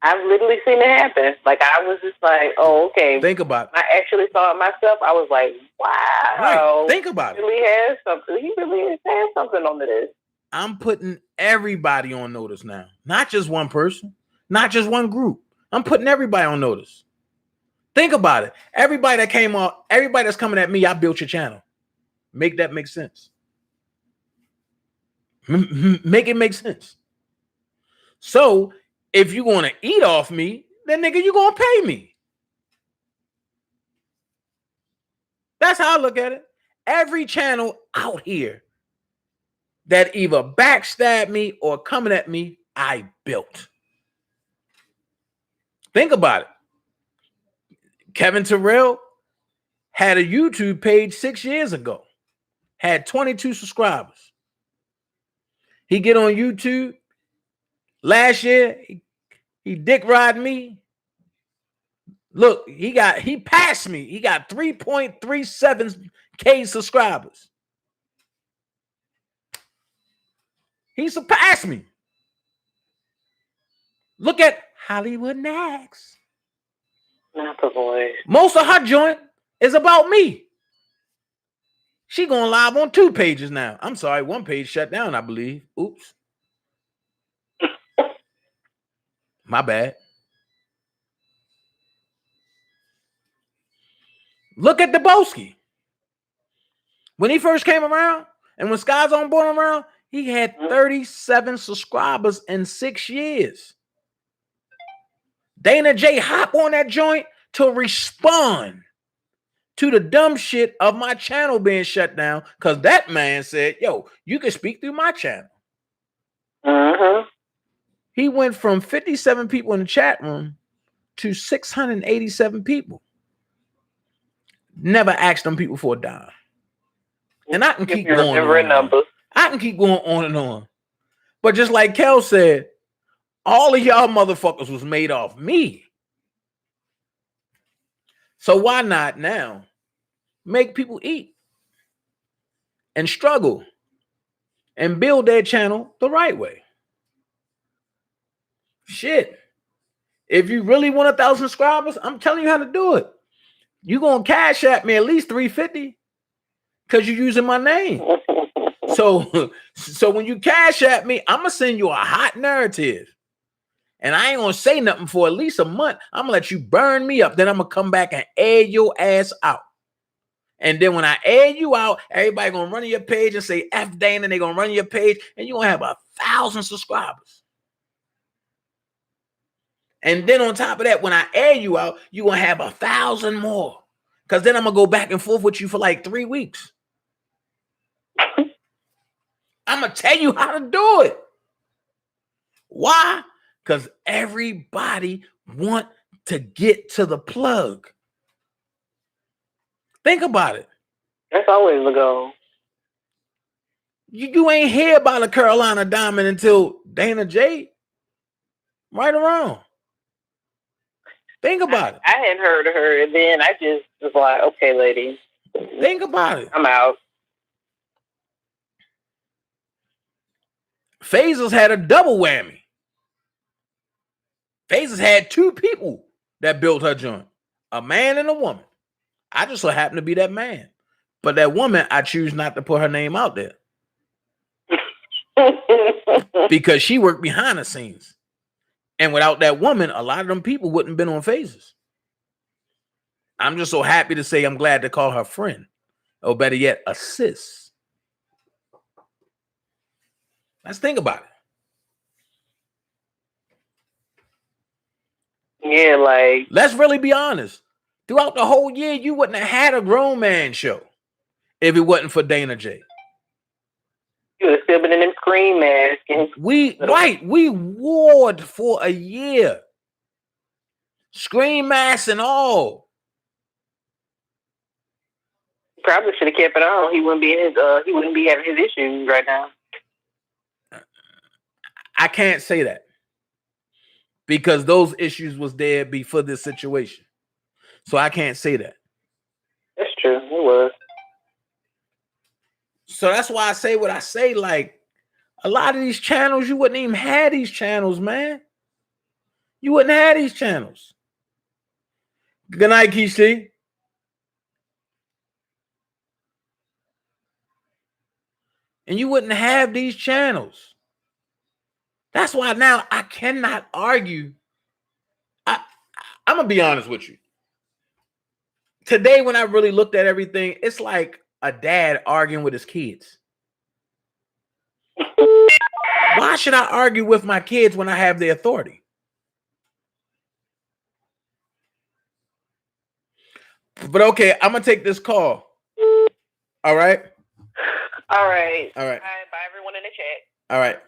I've literally seen it happen. Like I was just like, oh, okay. Think about it. I actually saw it myself. I was like, wow. Right. Think about it. He really has something. He really has something on this. I'm putting everybody on notice now. Not just one person, not just one group. I'm putting everybody on notice. Think about it. Everybody that came on, everybody that's coming at me, I built your channel. Make that make sense. Make it make sense. So if you want to eat off me, then nigga, you gonna pay me. That's how I look at it. Every channel out here that either backstabbed me or coming at me, I built. Think about it. Kevin Terrell had a YouTube page 6 years ago, had 22 subscribers. He get on YouTube last year, he dick ride me. Look, he passed me. He got 3.37K subscribers. He surpassed me. Look at Hollywood Nags. Not the voice. Most of her joint is about me. She going live on 2 pages now. I'm sorry, 1 page shut down, I believe. Oops. My bad. Look at Deboski. When he first came around, and when Sky's on board around, he had 37 subscribers in 6 years. Dana J hop on that joint to respond to the dumb shit of my channel being shut down, because that man said, yo, you can speak through my channel. He went from 57 people in the chat room to 687 people. Never asked them people for a dime. And I can keep going on. I can keep going on and on. But just like Kel said, all of y'all motherfuckers was made off me. So why not now make people eat and struggle and build their channel the right way? Shit. If you really want 1,000 subscribers, I'm telling you how to do it. You're going to cash at me at least $350 because you're using my name. So when you cash at me, I'm going to send you a hot narrative. And I ain't going to say nothing for at least a month. I'm going to let you burn me up. Then I'm going to come back and air your ass out. And then when I air you out, everybody going to run to your page and say F Dana, and they're going to run to your page, and you're going to have 1,000 subscribers. And then on top of that, when I air you out, you're going to have 1,000 more. Because then I'm going to go back and forth with you for like 3 weeks. I'm going to tell you how to do it. Why? Because everybody want to get to the plug. Think about it. That's always the goal. You ain't hear about a Carolina Diamond until Dana J. Right or wrong? Think about it. I hadn't heard of her, and then I just was like, okay, lady. Think about it. I'm out. Phasers had a double whammy. Phasers had 2 people that built her joint. A man and a woman. I just so happen to be that man. But that woman, I choose not to put her name out there. Because she worked behind the scenes. And without that woman, a lot of them people wouldn't have been on Phasers. I'm just so happy to say I'm glad to call her friend. Or better yet, a sis. Let's think about it. Yeah, like... Let's really be honest. Throughout the whole year, you wouldn't have had a grown man show if it wasn't for Dana J. You would have still been in them cream masks. We warred for a year. Screen masks and all. Probably should have kept it on. He wouldn't be having his issues right now. I can't say that. Because those issues was there before this situation. So I can't say that. That's true. It was. So that's why I say what I say. Like, a lot of these channels, you wouldn't even have these channels, man. You wouldn't have these channels. Good night, Keisha. And you wouldn't have these channels. That's why now I cannot argue. I'm going to be honest with you. Today, when I really looked at everything, it's like a dad arguing with his kids. Why should I argue with my kids when I have the authority? But okay, I'm going to take this call. All right? All right. All right. Bye, everyone in the chat. All right.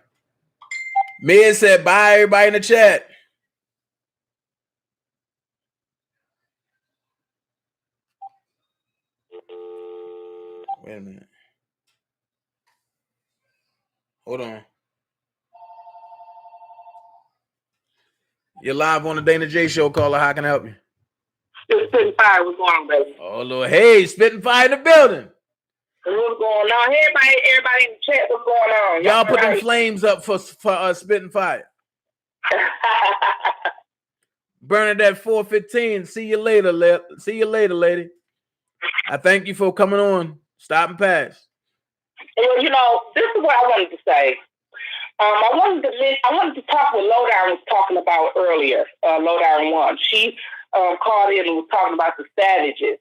Mia said, bye, everybody in the chat. Wait a minute. Hold on. You're live on the Dana J Show, caller. How can I help you? Spitting Fire, what's going on, baby? Oh, Lord. Hey, Spitting Fire in the building. What's going on? Hey, everybody in the chat, what's going on? Y'all put them flames up for Spitting Fire. Bernadette 415. See you later, lady. I thank you for coming on. Stop and pass. Well, you know, this is what I wanted to say. I wanted to talk what Lowdown was talking about earlier. Lowdown 1. She called in and was talking about the Savages.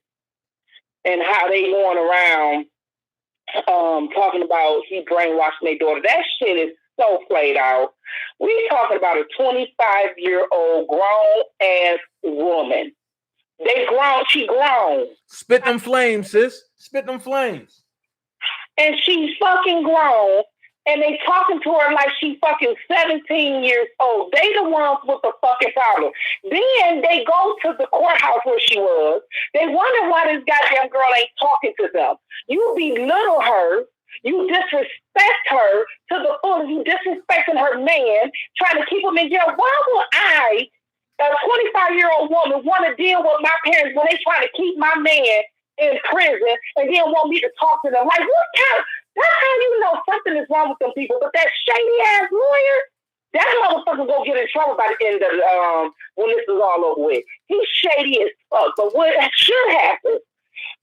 and how they going around talking about he brainwashing their daughter. That shit is so played out. We talking about a 25-year-old grown-ass woman. They grown. She grown. Spit them flames, sis. Spit them flames. And she's fucking grown. And they talking to her like she fucking 17 years old. They the ones with the fucking problem. Then they go to the courthouse where she was. They wonder why this goddamn girl ain't talking to them. You belittle her. You disrespect her to the fullest. You disrespecting her man, trying to keep him in jail. Why would I, a 25-year-old woman, want to deal with my parents when they trying to keep my man in prison and then want me to talk to them? Like, what kind of... That's how you know something is wrong with them people. But that shady-ass lawyer, that motherfucker gonna get in trouble by the end of when this is all over with. He's shady as fuck. But what should happen,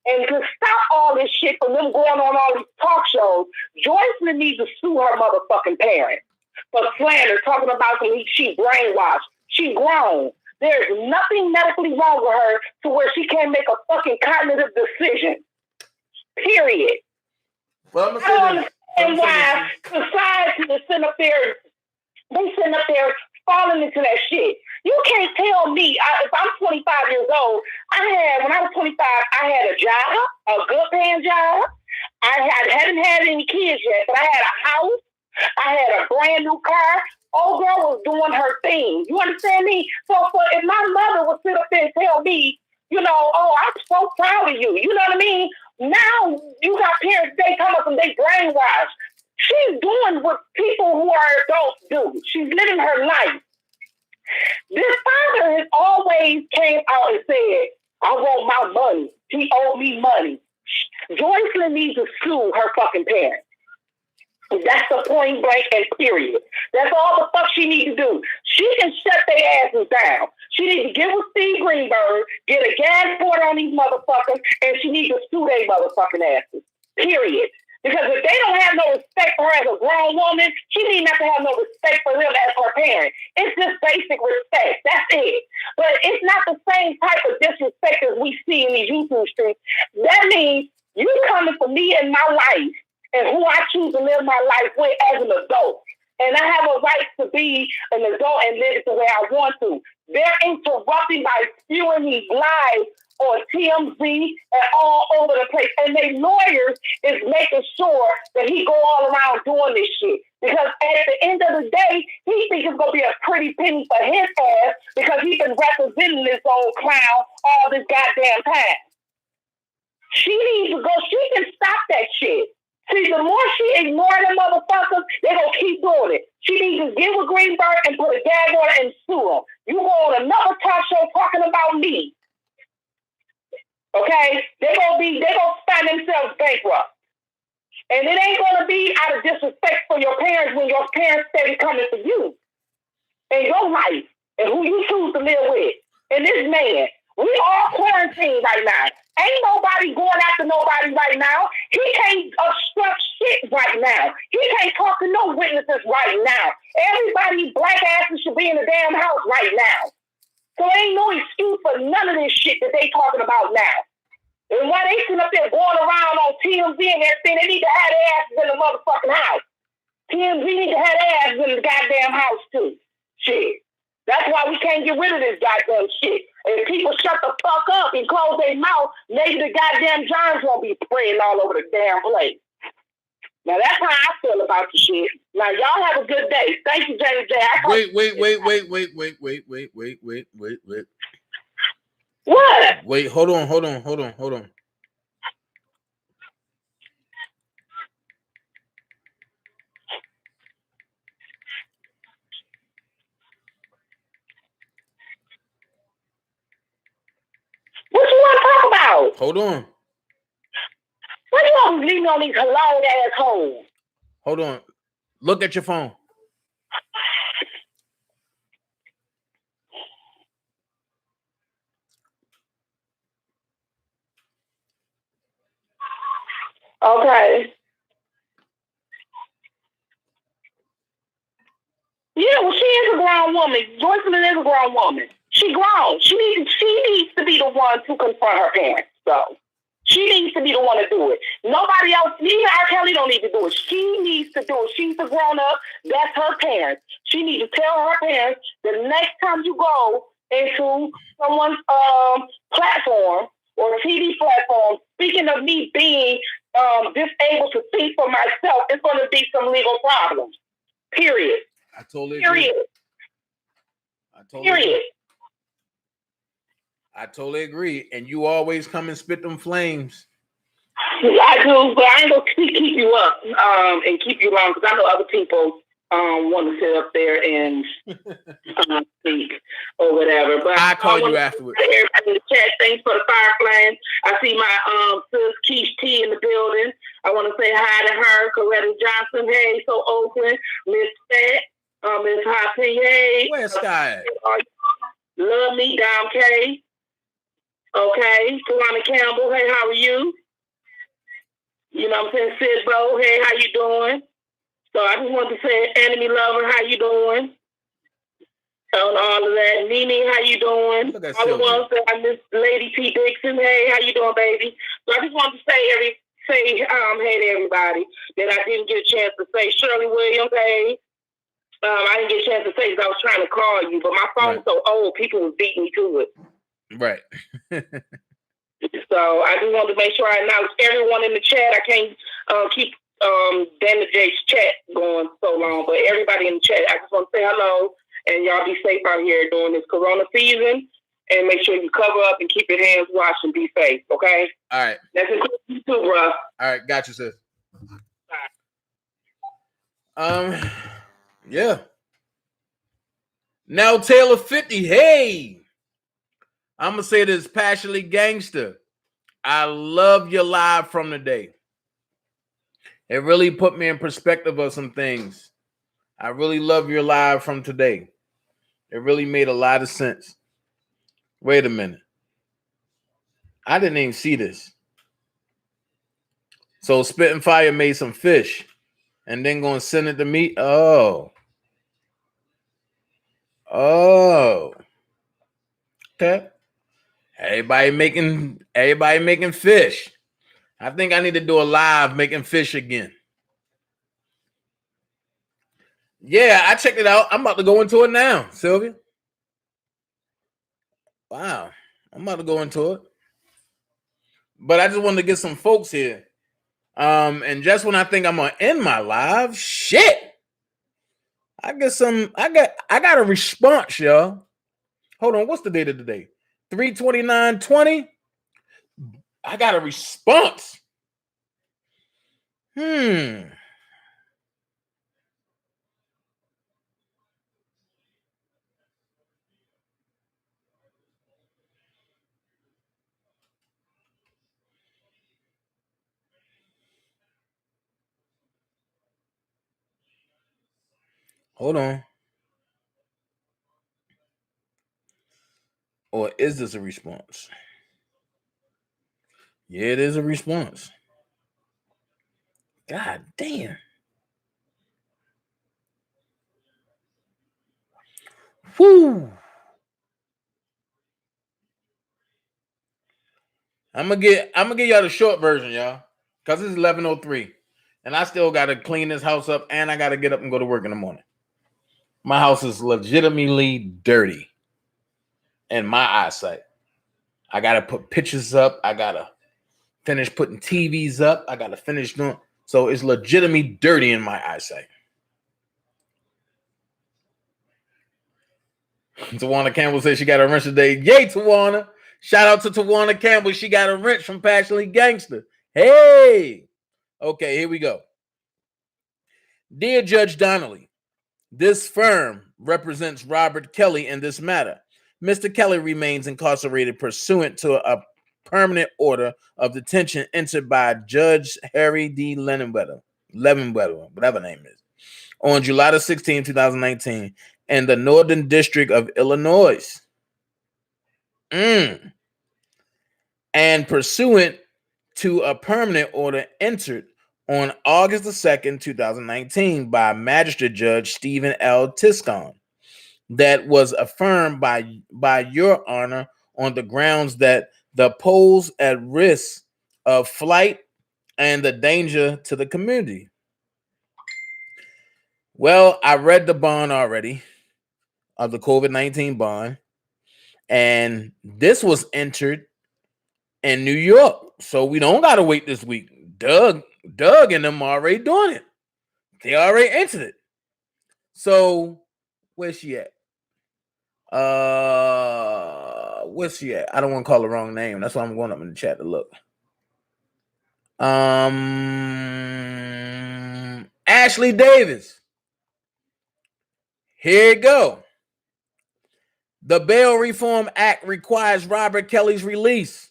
and to stop all this shit from them going on all these talk shows, Joycelyn needs to sue her motherfucking parents for slander, talking about she brainwashed. She grown. There's nothing medically wrong with her to where she can't make a fucking cognitive decision. Period. Well, I'm I don't understand why society is sitting up there, they sitting up there falling into that shit. You can't tell me, if I'm 25 years old, when I was 25, I had a job, a good paying job. I hadn't had any kids yet, but I had a house. I had a brand new car. Old girl was doing her thing. You understand me? So if my mother would sit up there and tell me, you know, oh, I'm so proud of you. You know what I mean? Now you got parents, they come up and they brainwash. She's doing what people who are adults do. She's living her life. This father has always came out and said, I want my money. He owed me money. Joycelyn needs to sue her fucking parents. That's the point blank and period. That's all the fuck she needs to do. She can shut their asses down. She needs to get with Steve Greenberg, get a gas order on these motherfuckers, and she needs to sue their motherfucking asses. Period. Because if they don't have no respect for her as a grown woman, she need not to have no respect for them as her parent. It's just basic respect. That's it. But it's not the same type of disrespect as we see in these YouTube streets. That means you coming for me in my life and who I choose to live my life with as an adult. And I have a right to be an adult and live it the way I want to. They're interrupting by spewing these lies on TMZ and all over the place. And their lawyers is making sure that he go all around doing this shit. Because at the end of the day, he thinks it's going to be a pretty penny for his ass because he's been representing this old clown all this goddamn time. She needs to go. She can stop that shit. See, the more she ignore them motherfuckers, they gonna keep doing it. She needs to get with Greenberg and put a gag order and sue them. You go on another talk show talking about me. Okay? They gonna find themselves bankrupt. And it ain't gonna be out of disrespect for your parents when your parents steady coming for you and your life and who you choose to live with. And this man, we all quarantined right now. Ain't nobody going after nobody right now. He can't obstruct shit right now. He can't talk to no witnesses right now. Everybody black asses should be in the damn house right now. So ain't no excuse for none of this shit that they talking about now. And while they sitting up there going around on TMZ and everything, they need to have their asses in the motherfucking house. TMZ need to have their asses in the goddamn house too. Shit. That's why we can't get rid of this goddamn shit. If people shut the fuck up and close their mouth, maybe the goddamn germs won't be spreading all over the damn place. Now that's how I feel about the shit. Now y'all have a good day. Thank you, JJ. Wait. What? Wait, hold on. What you want to talk about? Hold on. What you want to leave me on these long assholes? Hold on. Look at your phone. Okay. Yeah, well, she is a grown woman. Joycelyn is a grown woman. She grown. She needs to be the one to confront her parents. So She needs to be the one to do it. Nobody else, even R. Kelly don't need to do it. She needs to do it. She's the grown up. That's her parents. She needs to tell her parents the next time you go into someone's platform or TV platform, speaking of me being disabled to speak for myself, it's going to be some legal problems. Period. I totally Period. agree. Period. I totally agree. And you always come and spit them flames. I do, but I ain't gonna keep you up and keep you long because I know other people want to sit up there and speak or whatever. But I call you afterwards. Everybody in the chat, thanks for the fire flames. I see my sis Keish T in the building. I want to say hi to her, Coretta Johnson. Hey, so Oakland, Miss Fat, Miss Hoppy. Hey, Where's Sky? Love me, Dom K. Okay, Tawana Campbell. Hey, how are you? You know what I'm saying? Sid Bo, hey, how you doing? So I just want to say, Enemy Lover, how you doing? On all of that. Nene, how you doing? All the ones that I miss, Lady T. Dixon, hey, how you doing, baby? So I just want to say hey to everybody that I didn't get a chance to say. Shirley Williams, hey. I didn't get a chance to say because I was trying to call you, but my phone's so old, people was beating me to it. Right. So I just wanted to make sure I acknowledge everyone in the chat. I can't keep Dana J's chat going so long, but everybody in the chat, I just want to say hello and y'all be safe out here during this Corona season. And make sure you cover up and keep your hands washed and be safe. Okay. All right. That's it you too, bro. All right, got you, sis. Yeah. Now Taylor 50. Hey, I'm gonna say this passionately gangster. I love your live from today. It really put me in perspective of some things. I really love your live from today. It really made a lot of sense. Wait a minute. I didn't even see this. So Spitting Fire made some fish and then going to send it to me. Oh. Okay. Everybody making fish. I think I need to do a live making fish again. Yeah, I checked it out. I'm about to go into it now, Sylvia. Wow. I'm about to go into it. But I just wanted to get some folks here. And just when I think I'm gonna end my live, shit. I got a response, y'all. Hold on, what's the date of the day? 3/29/20. I got a response. Hold on. Or is this a response? Yeah, it is a response. God damn. Whoo. I'm gonna give y'all the short version, y'all, because it's 11:03, and I still gotta clean this house up, and I gotta get up and go to work in the morning. My house is legitimately dirty in my eyesight. I gotta put pictures up. I gotta finish putting TVs up. I gotta finish doing. So it's legitimately dirty in my eyesight. Tawana Campbell says she got a wrench today. Yay, Tawana. Shout out to Tawana Campbell. She got a wrench from Passionately Gangster. Hey. Okay, here we go. Dear Judge Donnelly, this firm represents Robert Kelly in this matter. Mr. Kelly remains incarcerated pursuant to a permanent order of detention entered by Judge Harry D. Levenwetter, whatever name is, on July 16, 2019, in the Northern District of Illinois. And pursuant to a permanent order entered on August 2nd, 2019 by Magistrate Judge Stephen L. Tiscon, that was affirmed by your honor on the grounds that the pose at risk of flight and the danger to the community. Well, I read the bond already of the COVID-19 bond, and this was entered in New York, so we don't gotta wait this week. Doug and them already doing it. They already entered it. So where's she at? Where's she at? I don't want to call the wrong name. That's why I'm going up in the chat to look. Ashley Davis. Here you go. The Bail Reform Act requires Robert Kelly's release.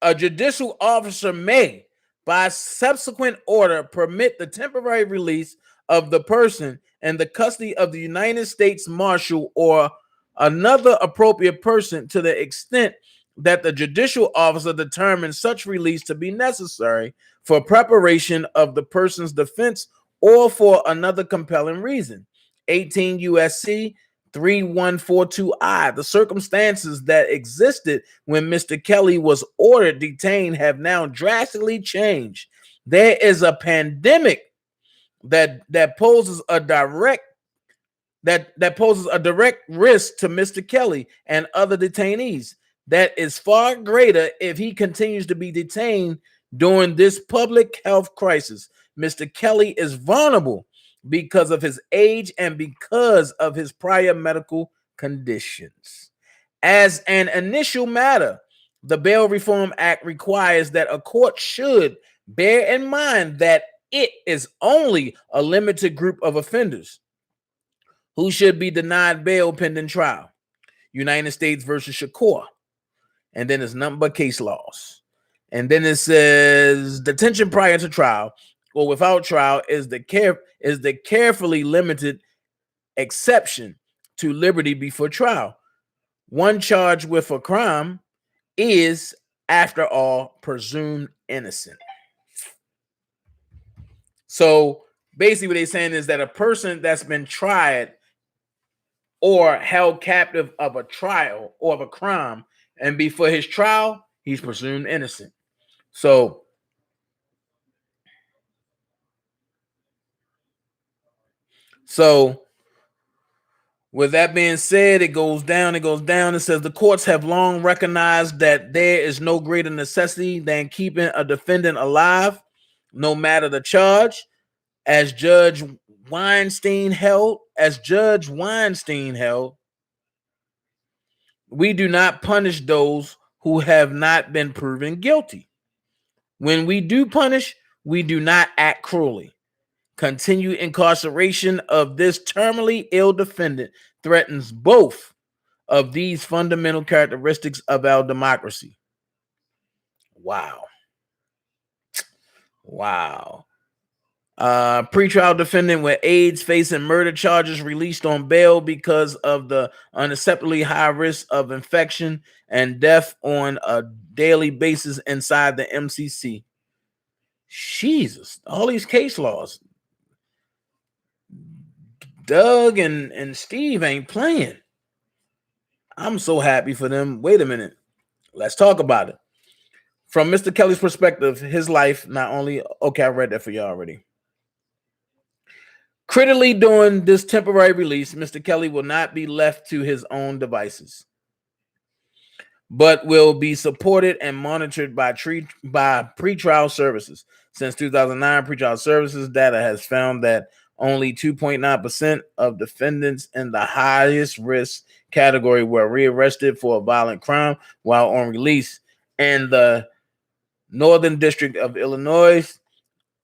A judicial officer may, by subsequent order, permit the temporary release of the person in the custody of the United States Marshal or another appropriate person to the extent that the judicial officer determines such release to be necessary for preparation of the person's defense or for another compelling reason. 18 U.S.C. 3142I. The circumstances that existed when Mr. Kelly was ordered detained have now drastically changed. There is a pandemic that poses a direct risk to Mr. Kelly and other detainees that is far greater if he continues to be detained during this public health crisis. Mr. Kelly is vulnerable because of his age and because of his prior medical conditions. As an initial matter, the Bail Reform Act requires that a court should bear in mind that it is only a limited group of offenders who should be denied bail pending trial. United States versus Shakur. And then it's nothing but case laws. And then it says detention prior to trial or without trial is the carefully limited exception to liberty before trial. One charged with a crime is, after all, presumed innocent. So basically what they're saying is that a person that's been tried or held captive of a trial or of a crime, and before his trial, he's presumed innocent. So with that being said, it goes down. It says the courts have long recognized that there is no greater necessity than keeping a defendant alive, no matter the charge. As Judge Weinstein held, we do not punish those who have not been proven guilty. When we do punish, we do not act cruelly. Continued incarceration of this terminally ill defendant threatens both of these fundamental characteristics of our democracy. Wow. Pretrial defendant with AIDS facing murder charges released on bail because of the unacceptably high risk of infection and death on a daily basis inside the MCC. Jesus, all these case laws. Doug and Steve ain't playing. I'm so happy for them. Wait a minute. Let's talk about it. From Mr. Kelly's perspective, his life not only... Okay, I read that for you already. Critically, during this temporary release, Mr. Kelly will not be left to his own devices, but will be supported and monitored by pretrial services. Since 2009, pretrial services data has found that only 2.9% of defendants in the highest risk category were rearrested for a violent crime while on release. In the Northern District of Illinois,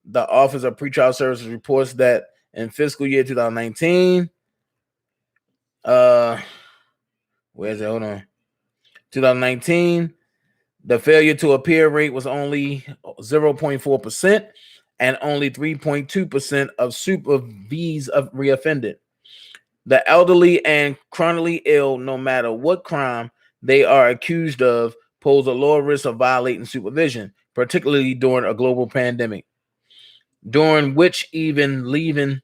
the Office of Pretrial Services reports that in fiscal year 2019, 2019, the failure to appear rate was only 0.4%, and only 3.2% of supervised of reoffended. The elderly and chronically ill, no matter what crime they are accused of, pose a lower risk of violating supervision, particularly during a global pandemic, during which even leaving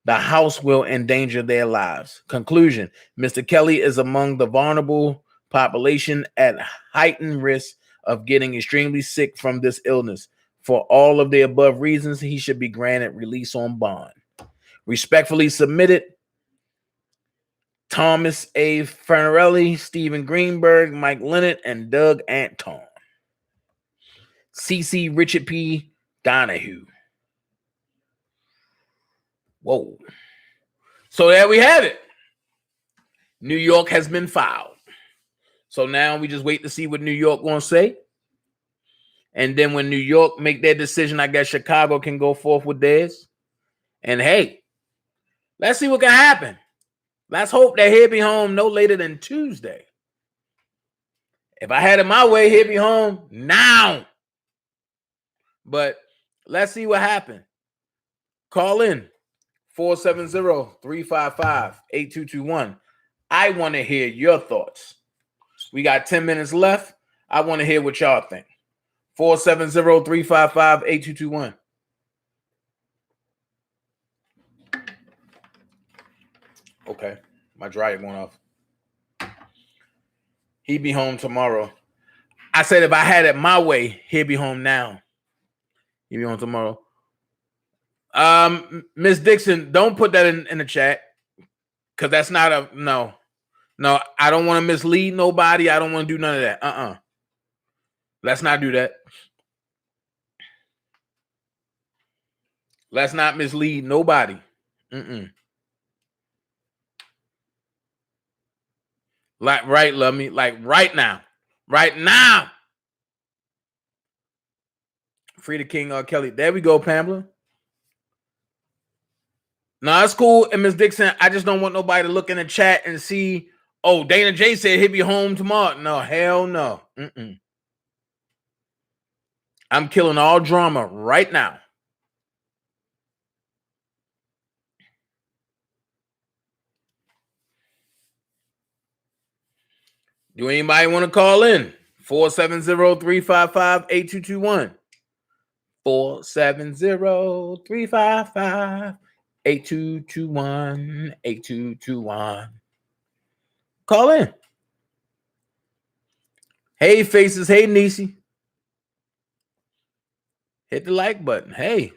the house will endanger their lives. Conclusion: Mr. Kelly is among the vulnerable population at heightened risk of getting extremely sick from this illness. For all of the above reasons, he should be granted release on bond. Respectfully submitted, Thomas A. Farnarelli, Stephen Greenberg, Mike Leonard, and Doug Anton. C.C. Richard P. Donahue. Whoa. So there we have it. New York has been filed. So now we just wait to see what New York gonna say. And then when New York make their decision, I guess Chicago can go forth with theirs. And hey, let's see what can happen. Let's hope that he'll be home no later than Tuesday. If I had it my way, he'll be home now. But let's see what happens. Call in 470-355-8221. I want to hear your thoughts. We got 10 minutes left. I want to hear what y'all think. 470-355-8221. Okay, my dryer going off. He'd be home tomorrow. I said if I had it my way, he'd be home now. He'd be home tomorrow. Miss Dixon, don't put that in the chat because that's not a no. No, I don't want to mislead nobody. I don't want to do none of that. Let's not do that. Let's not mislead nobody. Like, right, love me. Like, right now. Right now. Free the King R. Kelly. There we go, Pamela. No, that's cool. And Miss Dixon, I just don't want nobody to look in the chat and see, oh, Dana J said he'll be home tomorrow. No, hell no. I'm killing all drama right now. Do anybody want to call in? 470-355-8221. 470-355-8221. 8221. Call in. Hey, faces. Hey, Niecy. Hit the like button. Hey.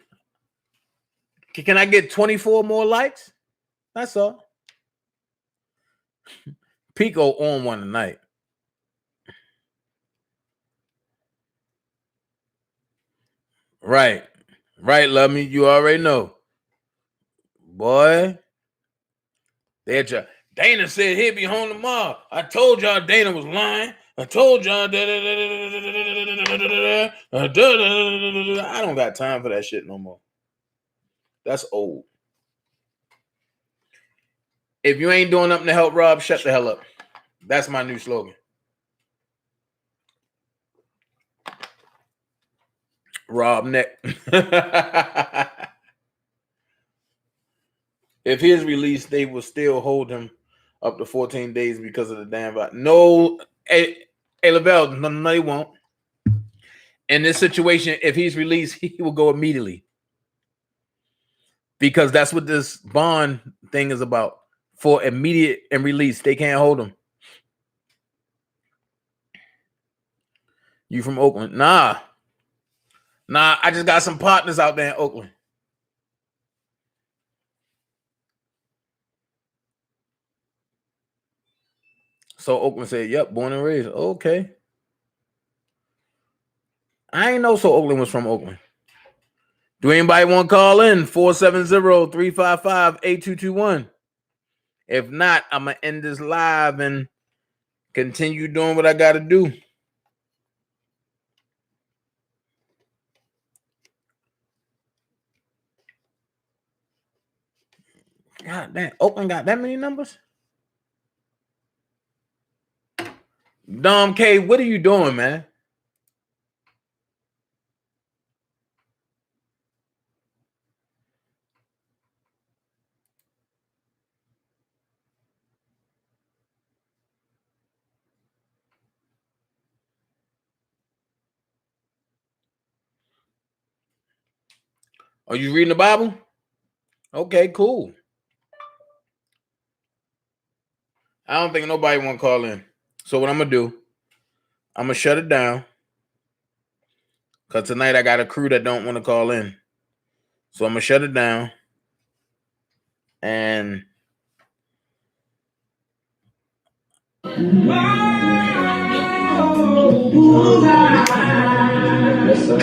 Can I get 24 more likes? That's all. Pico on one tonight. Right. Right, love me. You already know. Boy. Dana said he'll be home tomorrow. I told y'all Dana was lying. I told y'all. I don't got time for that shit no more. That's old. If you ain't doing nothing to help Rob, shut the hell up. That's my new slogan. Rob neck. If he is released, they will still hold him up to 14 days because of the damn virus. No, hey Lavelle, no, they won't. In this situation, if he's released, he will go immediately. Because that's what this bond thing is about. For immediate and release. They can't hold him. You from Oakland? Nah, I just got some partners out there in Oakland. So Oakland said, yep, born and raised. Okay. I ain't know so Oakland was from Oakland. Do anybody want to call in? 470-355-8221. If not, I'm going to end this live and continue doing what I got to do. God damn, Oakland got that many numbers? Dom K, what are you doing, man? Are you reading the Bible? Okay, cool. I don't think nobody want to call in. So what I'm going to do, I'm going to shut it down. Because tonight I got a crew that don't want to call in. So I'm going to shut it down. And yes, sir.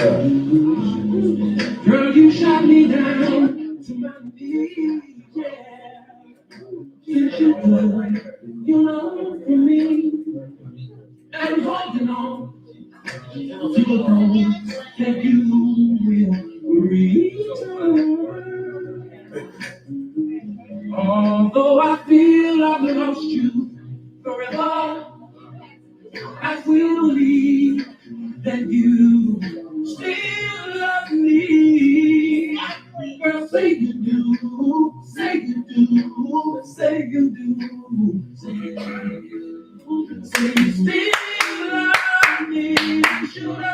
Girl, you shot me down to my knees, yeah. Since you put your love for me, and holding on to the hope that you will return. Although I feel I've lost you forever, I will believe that you still love me. Girl, say you do, say you do, say you do, say you do. Say you still love me, should I?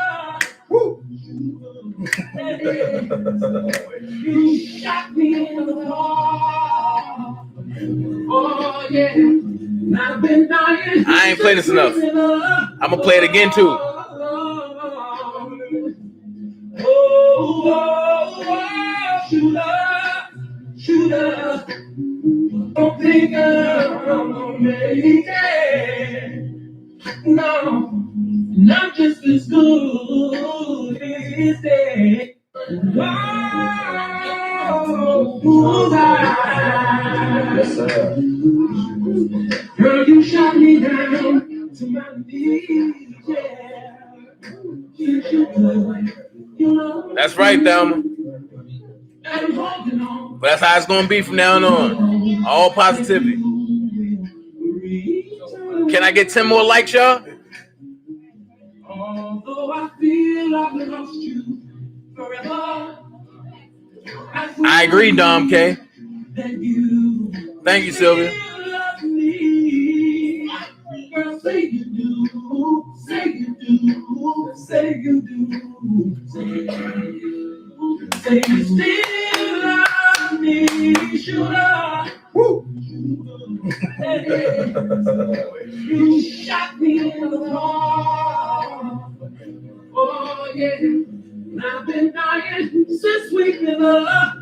You shot me in the heart. Oh yeah, I've been dying. I ain't played this enough. I'm gonna play it again too. Shooter, don't think I'm gonna make it. No, not just as good as that. Yes, sir. Girl, you shot me down to my knees, yeah. That's right, Thelma. But that's how it's gonna be from now on. All positivity. Can I get 10 more likes, y'all? Although I feel I've lost you forever, I agree, Dom K. Thank you, Sylvia. Girl, say you do, say you do, say you do, say you do. Say you still love me, should I? Hey, you shot me in the heart. Oh yeah, and I've been dying since we've been up.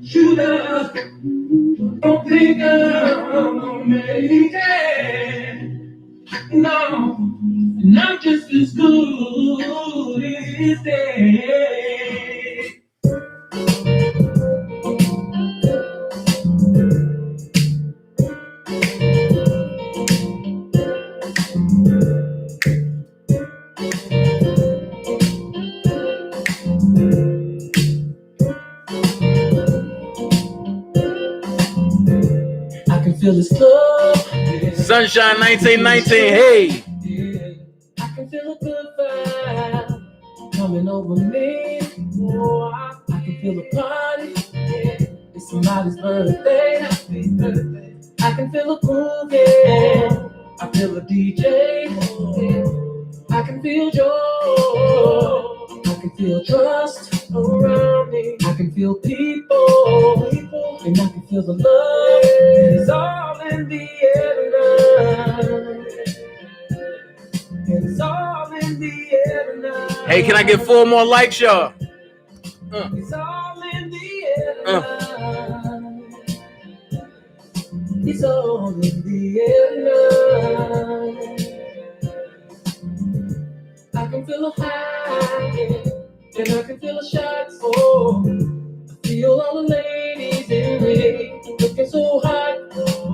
Shooter, don't think I'm gonna make it. No, not just as good as that. I can feel this love. Yeah. Sunshine 1919, hey. Yeah. I can feel a good vibe coming over me. Oh, I can feel a party. Yeah. It's somebody's birthday. Happy birthday. I can feel a groove. Yeah. I feel a DJ. Yeah. I can feel joy. I can feel trust around me. I can feel people, and I can feel the love. It's all in the air tonight. It's all in the air tonight. Hey, can I get 4 more likes, y'all? It's all in the air tonight. It's all in the air tonight. I can feel a high, yeah, and I can feel a shot. Oh, I feel all the ladies in me looking so hot.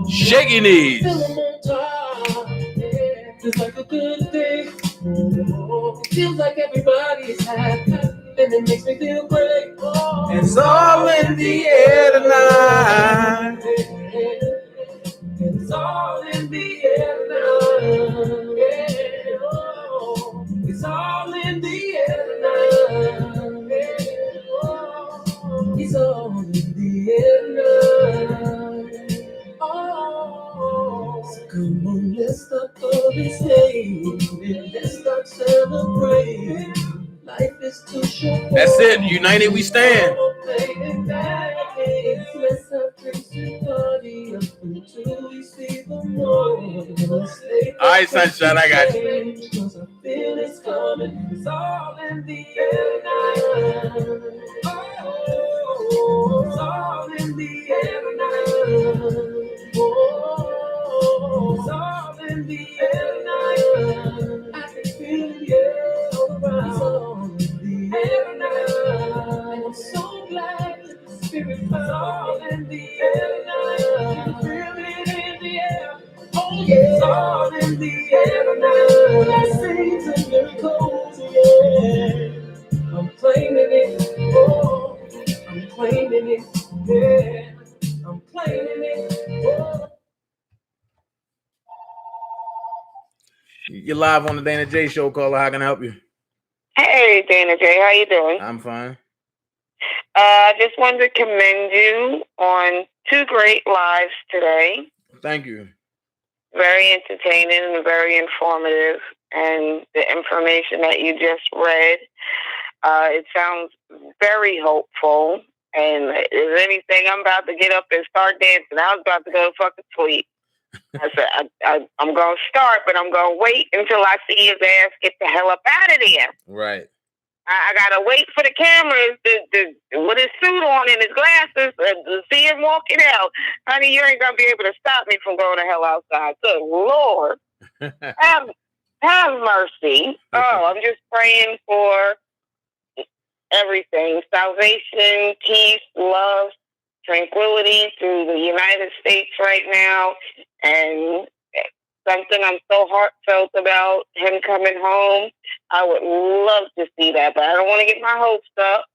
Shake your knees. Feel them on top, yeah, feels like a good day. Oh, it feels like everybody's happy, and it makes me feel great. Oh, It's all in the air tonight. It's all in the air tonight. Yeah, oh, it's all in the air tonight. Yeah, oh, it's all in the air tonight. Oh, so come on, let's start for this day and let's start celebrating. Life is too short. That's it. United we stand. Let's have drinks and party up and until we see the morning. All right, Sunshine, I got you. Because I feel it's coming. It's all in the air now. Oh, it's all in the air now. Oh, it's all in the air now. I can feel it, yeah, all around. It's all in the air now. And I'm so glad that the spirit is all in the air now. I can feel it in the air. Oh, yeah, it's all in the air now. Blessings and miracles, yeah. I'm claiming it, oh, I'm claiming it, yeah. I'm claiming it, oh. You're live on the Dana J Show, caller. How can I help you? Hey, Dana J, how you doing? I'm fine. I just wanted to commend you on 2 great lives today. Thank you. Very entertaining and very informative. And the information that you just read, it sounds very hopeful. And if anything, I'm about to get up and start dancing. I was about to go fucking sleep. I said, I'm going to start, but I'm going to wait until I see his ass get the hell up out of there. Right. I got to wait for the cameras with his suit on and his glasses to see him walking out. Honey, you ain't going to be able to stop me from going the hell outside. Good Lord. have mercy. Oh, I'm just praying for everything. Salvation, peace, love, tranquility through the United States right now. And something I'm so heartfelt about him coming home. I would love to see that, but I don't want to get my hopes up.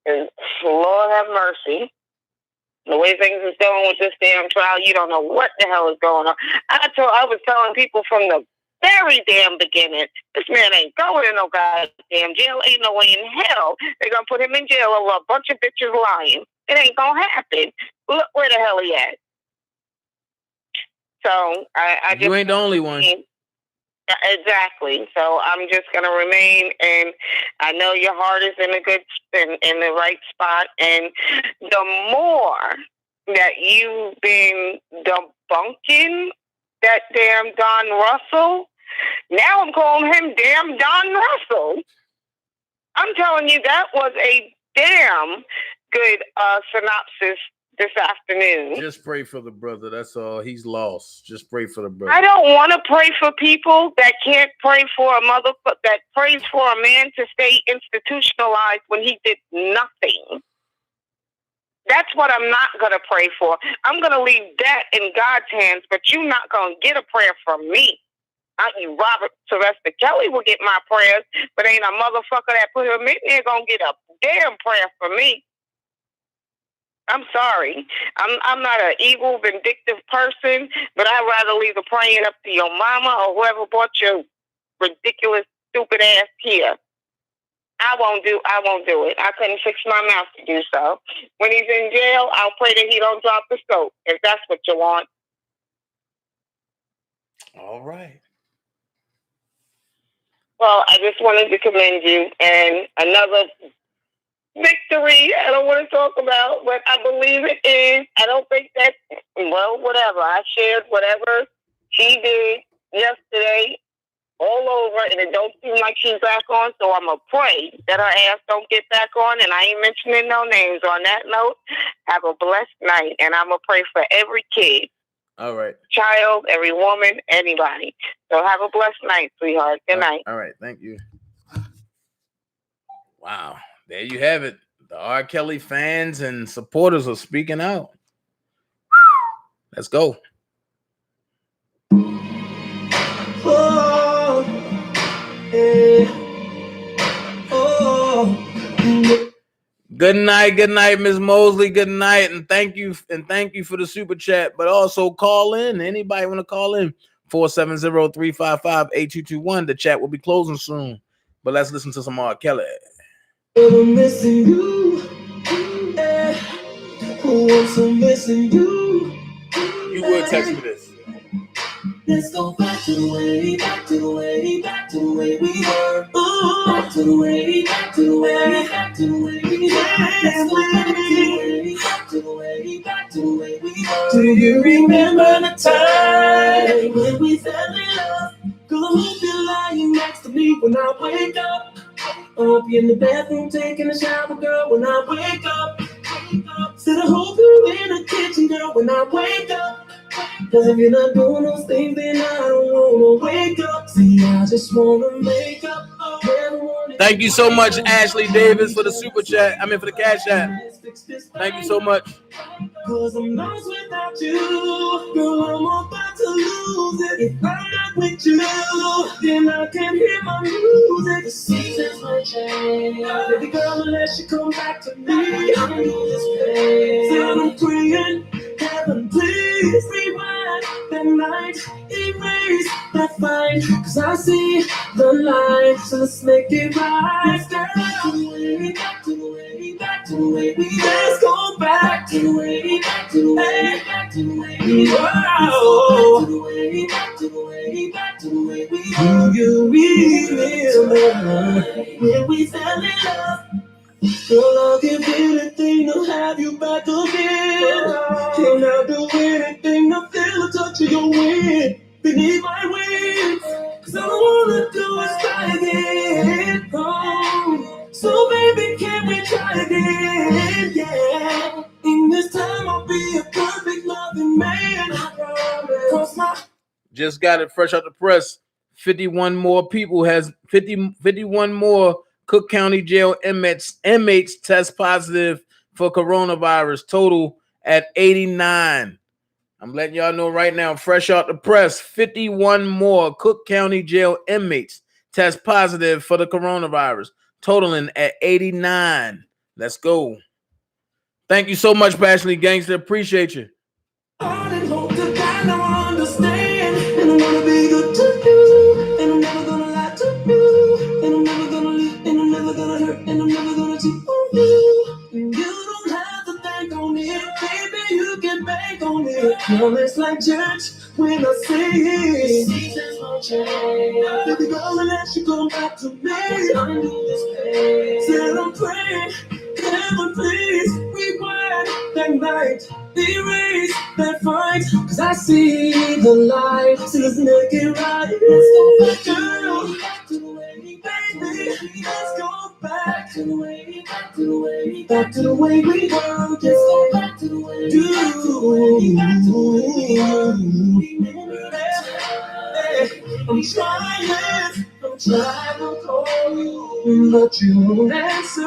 And Lord have mercy. The way things is going with this damn trial, you don't know what the hell is going on. I was telling people from the very damn beginning, this man ain't going to no goddamn jail. Ain't no way in hell they're going to put him in jail over a bunch of bitches lying. It ain't going to happen. Look where the hell he at. So I just... You ain't the only one. Exactly. So I'm just going to remain, and I know your heart is in the right spot. And the more that you've been debunking that damn Don Russell, now I'm calling him damn Don Russell. I'm telling you, that was a damn good synopsis this afternoon. Just pray for the brother. That's all. He's lost. Just pray for the brother. I don't want to pray for people that can't pray for a motherfucker that prays for a man to stay institutionalized when he did nothing. That's what I'm not going to pray for. I'm going to leave that in God's hands, but you're not going to get a prayer from me. Robert Sylvester Kelly will get my prayers, but ain't a motherfucker that put him in there going to get a damn prayer from me. I'm sorry. I'm not an evil, vindictive person, but I'd rather leave the praying up to your mama or whoever brought your ridiculous, stupid ass here. I won't do it. I couldn't fix my mouth to do so. When he's in jail, I'll pray that he don't drop the soap, if that's what you want. All right. Well, I just wanted to commend you. And another victory I don't want to talk about, but I believe it is. I don't think that, well, whatever. I shared whatever she did yesterday all over, and it don't seem like she's back on, so I'm going to pray that her ass don't get back on, and I ain't mentioning no names. On that note, have a blessed night, and I'm going to pray for every kid. All right. Child, every woman, anybody. So have a blessed night, sweetheart. Good night. All right. Thank you. Wow. There you have it. The R. Kelly fans and supporters are speaking out. Let's go. Oh, yeah. Oh. Good night, Ms. Mosley. Good night, and thank you for the super chat. But also call in. Anybody want to call in? 470-355-8221. The chat will be closing soon. But let's listen to some R. Kelly. I'm missing you. Yeah. I'm missing you. You would text me this. Let's go back to the way we were. Back to the way we were. Back to the way we were. Let's go back to the way we were. Do you remember the time when we fell in love? Girl, I hope you're lying next to me when I wake up. I hope you're in the bathroom taking a shower, girl, when I wake up. Said I hope you're in the kitchen, girl, when I wake up. Cause if you're not doing those things, then I don't wanna wake up. See, I just wanna make up. Thank you so much, Ashley Davis, for the super chat. I mean, for the cash app. Thank you so much. Cause I'm lost without you. Girl, I'm about to lose it. If I'm not with you, then I can't hear my music. The seasons might change. Baby girl, unless you come back to me, I'm in this place. And I'm praying, heaven, please rewind that night. Erase that fight. Cause I see the light. So let's make it right. Back to the way, back to the way, back to the way we let's go back to the way, back to the way, back to the way we were. Back to the way, back to the way, back to the way we were. Do you remember when we fell in love? Girl, I'll give anything to have you back again. And I'll do anything to feel the touch of your wind beneath my wings. Cause all I wanna do is try again. Oh, so baby, can we try again? Yeah. And this time I'll be a perfect loving man. I promise. Cross my Just got it fresh out the press. 51 more people has 51 more Cook County Jail inmates test positive for coronavirus. Total at 89. I'm letting y'all know right now, fresh out the press, 51 more Cook County Jail inmates test positive for the coronavirus, totaling at 89. Let's go. Thank you so much, Ashley Gangster. Appreciate you. heart and hope to God now understand. And I wanna be good to you. And I'm never gonna lie to you. And I'm never gonna leave. And I'm never gonna hurt. And I'm never gonna cheat on you. And you don't have to think on it. Baby, you can bank on it. No, it's like church when I say it. Seasons won't change. Baby girl, unless you come back to me. I'm in this place. Said I'm praying. Heaven, please rewind that night. Erase that fight. Cause I see the light. So let's make it right. Let's go back, girl. Back to the way, baby. Let's go back to the way, back to the way, back to the way we were. Let's go back to the way, back to the way, back to the way we were. I'm trying to call you, but you won't answer. I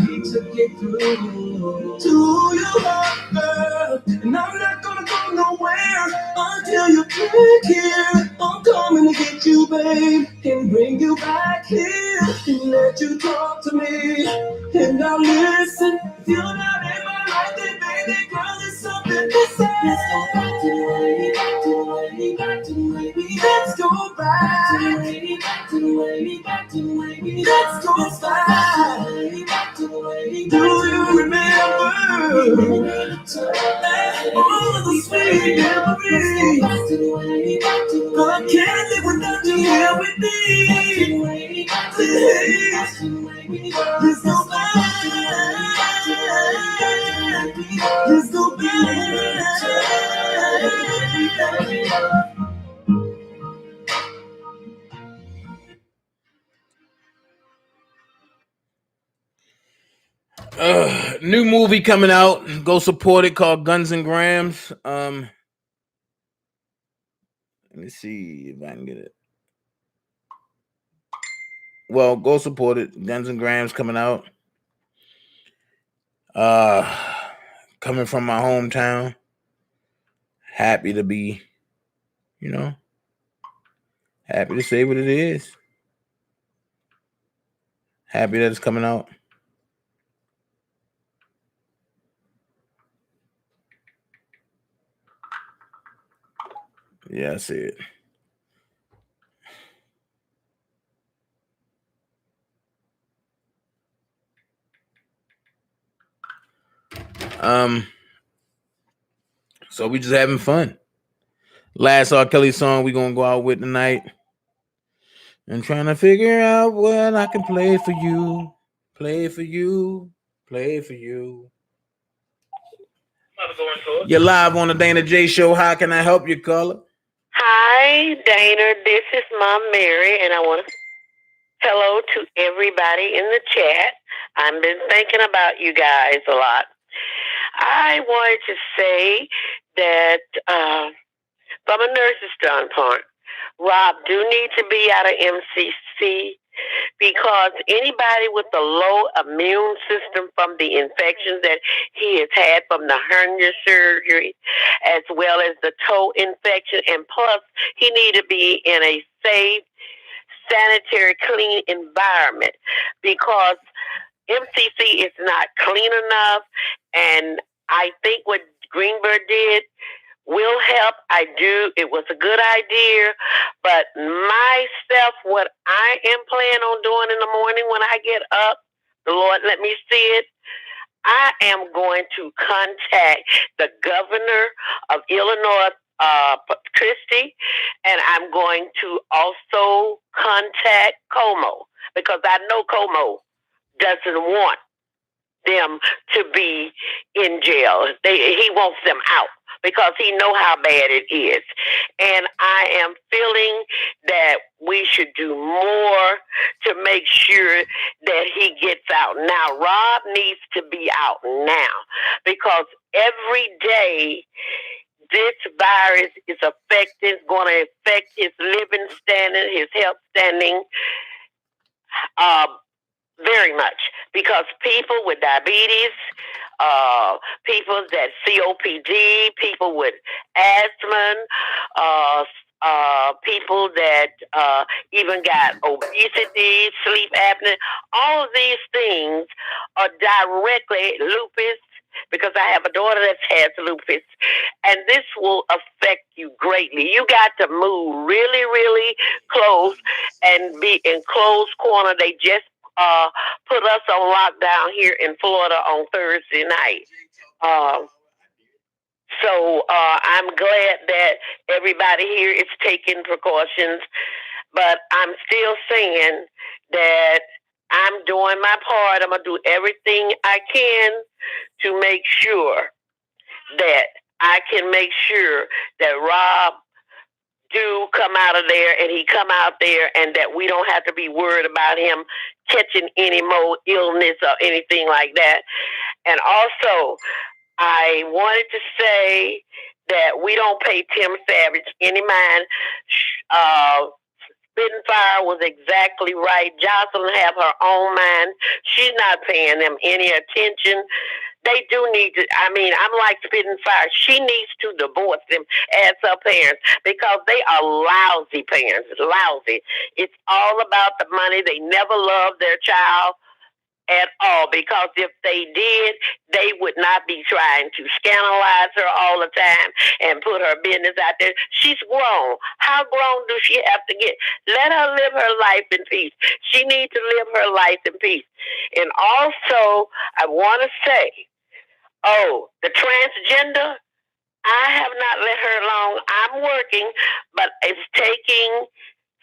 need to get through to your heart, girl. And I'm not gonna go nowhere until you're back here. I'm coming to get you, babe, and bring you back here and let you talk to me. And I'll listen. If you're not in my life, then baby girl, there's something to say. Let's go back to the way, back to the way, back to the way we. Let's go back to the way, back to the way, back to the way we. Let's go back to the way. Do you remember all of the sweet memories? Back to the way, back to the way. I can't live without you here with me. Please, let's go back. Let's go back. New movie coming out. Go support it, called Guns and Grams. Let me see if I can get it. Well, go support it. Guns and Grams coming out. Coming from my hometown. Happy to be, happy to say what it is. Happy that it's coming out. Yeah, I see it. So we just having fun. Last R. Kelly song we gonna go out with tonight. And trying to figure out what I can play for you. Play for you. Play for you. You're live on the Dana J Show. How can I help you, caller? Hi, Dana. This is Mom Mary, and I want to hello to everybody in the chat. I've been thinking about you guys a lot. I wanted to say that from a nurse's standpoint, Rob do need to be out of MCC because anybody with a low immune system from the infections that he has had from the hernia surgery, as well as the toe infection, and plus he need to be in a safe, sanitary, clean environment because MCC is not clean enough, and I think what Greenberg did will help. I do. It was a good idea, but myself, what I am planning on doing in the morning when I get up, the Lord let me see it, I am going to contact the governor of Illinois, Christie, and I'm going to also contact Como because I know Como doesn't want them to be in jail. He wants them out because he know how bad it is. And I am feeling that we should do more to make sure that he gets out. Now, Rob needs to be out now because every day this virus is going to affect his living standard, his health standing, very much, because people with diabetes, people that COPD, people with asthma, people that even got obesity, sleep apnea, all of these things are directly lupus, because I have a daughter that has lupus, and this will affect you greatly. You got to move really, really close and be in close corner. They just put us on lockdown here in Florida on Thursday night. So I'm glad that everybody here is taking precautions, but I'm still saying that I'm doing my part. I'm going to do everything I can to make sure that I can make sure that Rob do come out of there and he come out there and that we don't have to be worried about him catching any more illness or anything like that. And also, I wanted to say that we don't pay Tim Savage any mind. Spitting Fire was exactly right. Jocelyn have her own mind. She's not paying them any attention. They do need to, I'm like Spitting Fire. She needs to divorce them as her parents because they are lousy parents. Lousy. It's all about the money. They never loved their child at all, because if they did, they would not be trying to scandalize her all the time and put her business out there. She's grown. How grown do she have to get? Let her live her life in peace. She needs to live her life in peace. And also, I want to say, the transgender, I have not let her alone. I'm working, but it's taking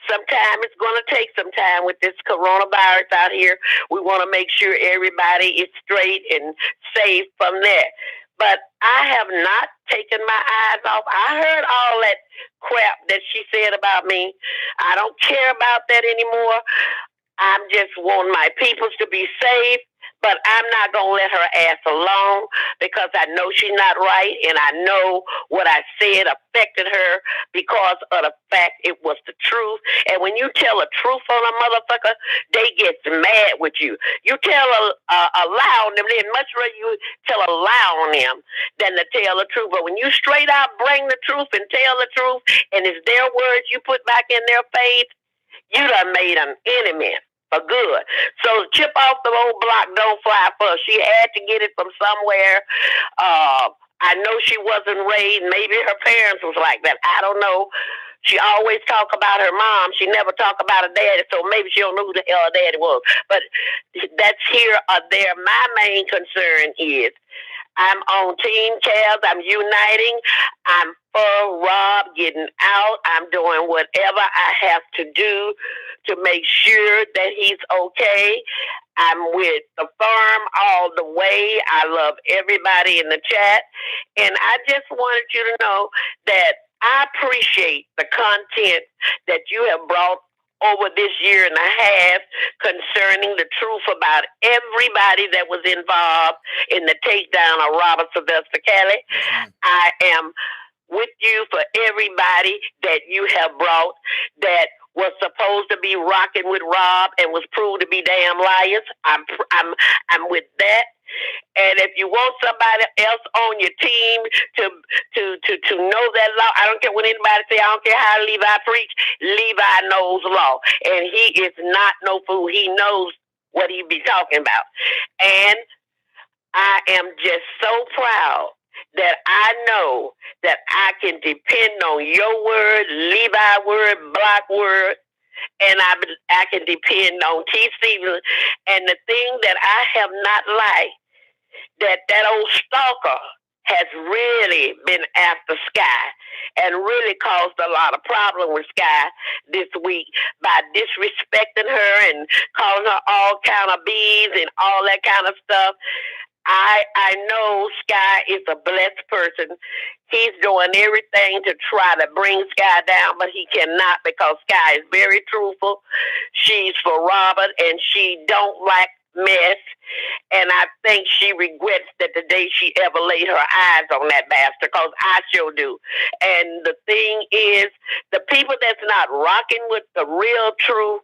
some time. It's going to take some time with this coronavirus out here. We want to make sure everybody is straight and safe from that. But I have not taken my eyes off. I heard all that crap that she said about me. I don't care about that anymore. I'm just wanting my peoples to be safe. But I'm not going to let her ass alone because I know she's not right, and I know what I said affected her because of the fact it was the truth. And when you tell the truth on a motherfucker, they get mad with you. You tell a lie on them, they'd much rather you tell a lie on them than to tell the truth. But when you straight out bring the truth and tell the truth, and it's their words you put back in their face, you done made an enemy. For good. So chip off the old block, don't fly first. She had to get it from somewhere. I know she wasn't raised. Maybe her parents was like that. I don't know. She always talk about her mom. She never talk about her daddy, so maybe she don't know who the hell her daddy was. But that's here or there. My main concern is I'm on Team Cavs. I'm uniting. I'm for Rob getting out. I'm doing whatever I have to do to make sure that he's okay. I'm with the firm all the way. I love everybody in the chat. And I just wanted you to know that I appreciate the content that you have brought over this year and a half concerning the truth about everybody that was involved in the takedown of Robert Sylvester Kelly. I am with you for everybody that you have brought that was supposed to be rocking with Rob and was proved to be damn liars. I'm with that. And if you want somebody else on your team to know that law, I don't care what anybody say. I don't care how Levi preach. Levi knows law, and he is not no fool. He knows what he be talking about. And I am just so proud that I know that I can depend on your word, Levi word, Block word, and I can depend on T. Stevens. And the thing that I have not liked, that old stalker has really been after Sky and really caused a lot of problem with Sky this week by disrespecting her and calling her all kind of bees and all that kind of stuff. I know Sky is a blessed person. He's doing everything to try to bring Sky down, but he cannot because Sky is very truthful. She's for Robert, and she don't like mess. And I think she regrets that the day she ever laid her eyes on that bastard, because I sure do. And the thing is, the people that's not rocking with the real true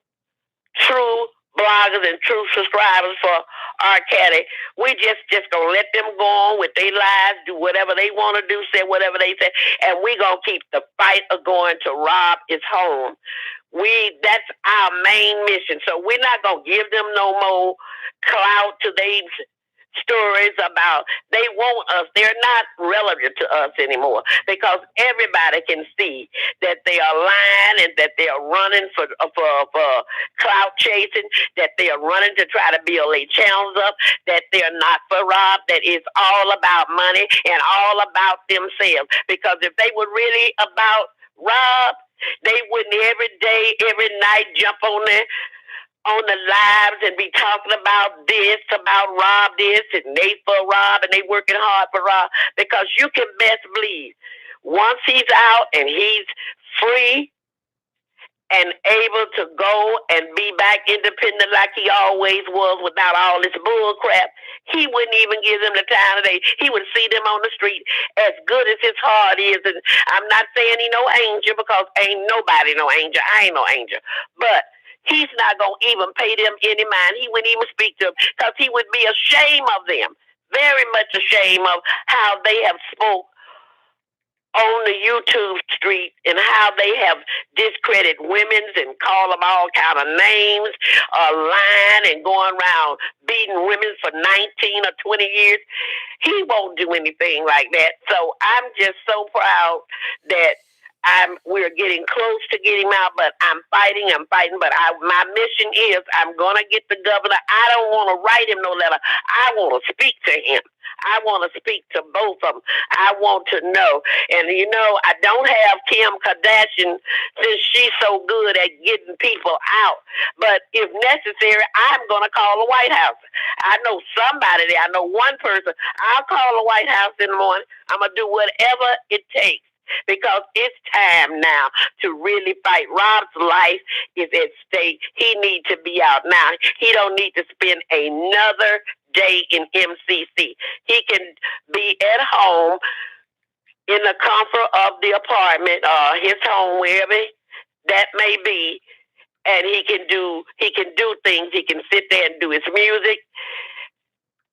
bloggers and true subscribers for R. Kelly, we just gonna let them go on with their lives, do whatever they want to do, say whatever they say, and we gonna keep the fight of going to Rob is home. That's our main mission. So we're not gonna give them no more clout to these stories about they want us. They're not relevant to us anymore because everybody can see that they are lying and that they are running for clout chasing, that they are running to try to build their channels up, that they're not for Rob, that it's all about money and all about themselves. Because if they were really about Rob, they wouldn't every day, every night jump on the lives and be talking about this, about Rob this, and they for Rob, and they working hard for Rob. Because you can best believe, once he's out and he's free and able to go and be back independent like he always was without all this bull crap, he wouldn't even give them the time of day. He would see them on the street as good as his heart is. And I'm not saying he no angel, because ain't nobody no angel. I ain't no angel. But he's not going to even pay them any mind. He wouldn't even speak to them because he would be ashamed of them, very much ashamed of how they have spoke on the YouTube street and how they have discredited women's and call them all kind of names, lying and going around beating women for 19 or 20 years. He won't do anything like that. So I'm just so proud that we're getting close to getting him out, but I'm fighting. But my mission is I'm going to get the governor. I don't want to write him no letter. I want to speak to him. I want to speak to both of them. I want to know. And, I don't have Kim Kardashian since she's so good at getting people out. But if necessary, I'm going to call the White House. I know somebody there. I know one person. I'll call the White House in the morning. I'm going to do whatever it takes. Because it's time now to really fight. Rob's life is at stake. He needs to be out now. He don't need to spend another day in MCC. He can be at home in the comfort of the apartment or his home, wherever that may be, and he can do things. He can sit there and do his music.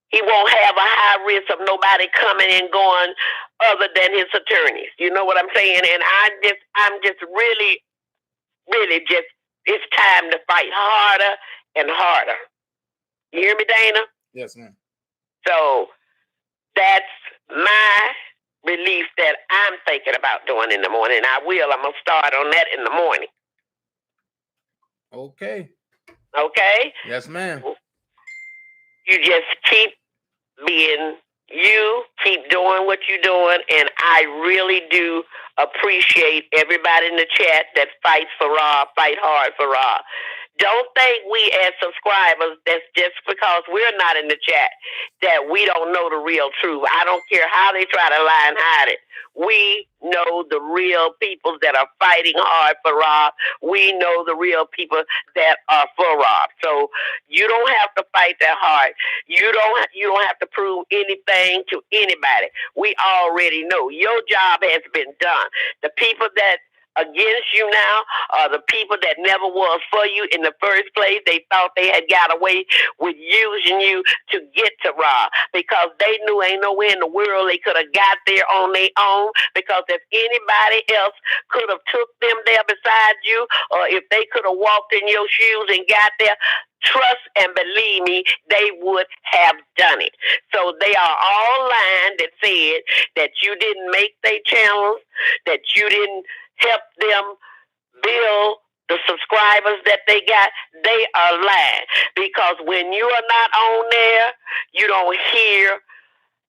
He won't have a high risk of nobody coming and going other than his attorneys. You know what I'm saying? And I'm just really, really just, it's time to fight harder and harder. You hear me, Dana? Yes, ma'am. So that's my relief that I'm thinking about doing in the morning. I'm going to start on that in the morning. Okay. Okay? Yes, ma'am. You just keep being you, keep doing what you're doing, and I really do appreciate everybody in the chat that fights for Raw, fight hard for Raw. Don't think we as subscribers, that's just because we're not in the chat, that we don't know the real truth. I don't care how they try to lie and hide it. We know the real people that are fighting hard for Rob. We know the real people that are for Rob. So you don't have to fight that hard. You don't have to prove anything to anybody. We already know your job has been done. The people that against you now are the people that never was for you in the first place. They thought they had got away with using you to get to Rob because they knew ain't nowhere in the world they could have got there on their own, because if anybody else could have took them there beside you, or if they could have walked in your shoes and got there, trust and believe me, they would have done it. So they are all lying that said that you didn't make their channels, that you didn't help them build the subscribers that they got. They are lying, because when you are not on there, you don't hear,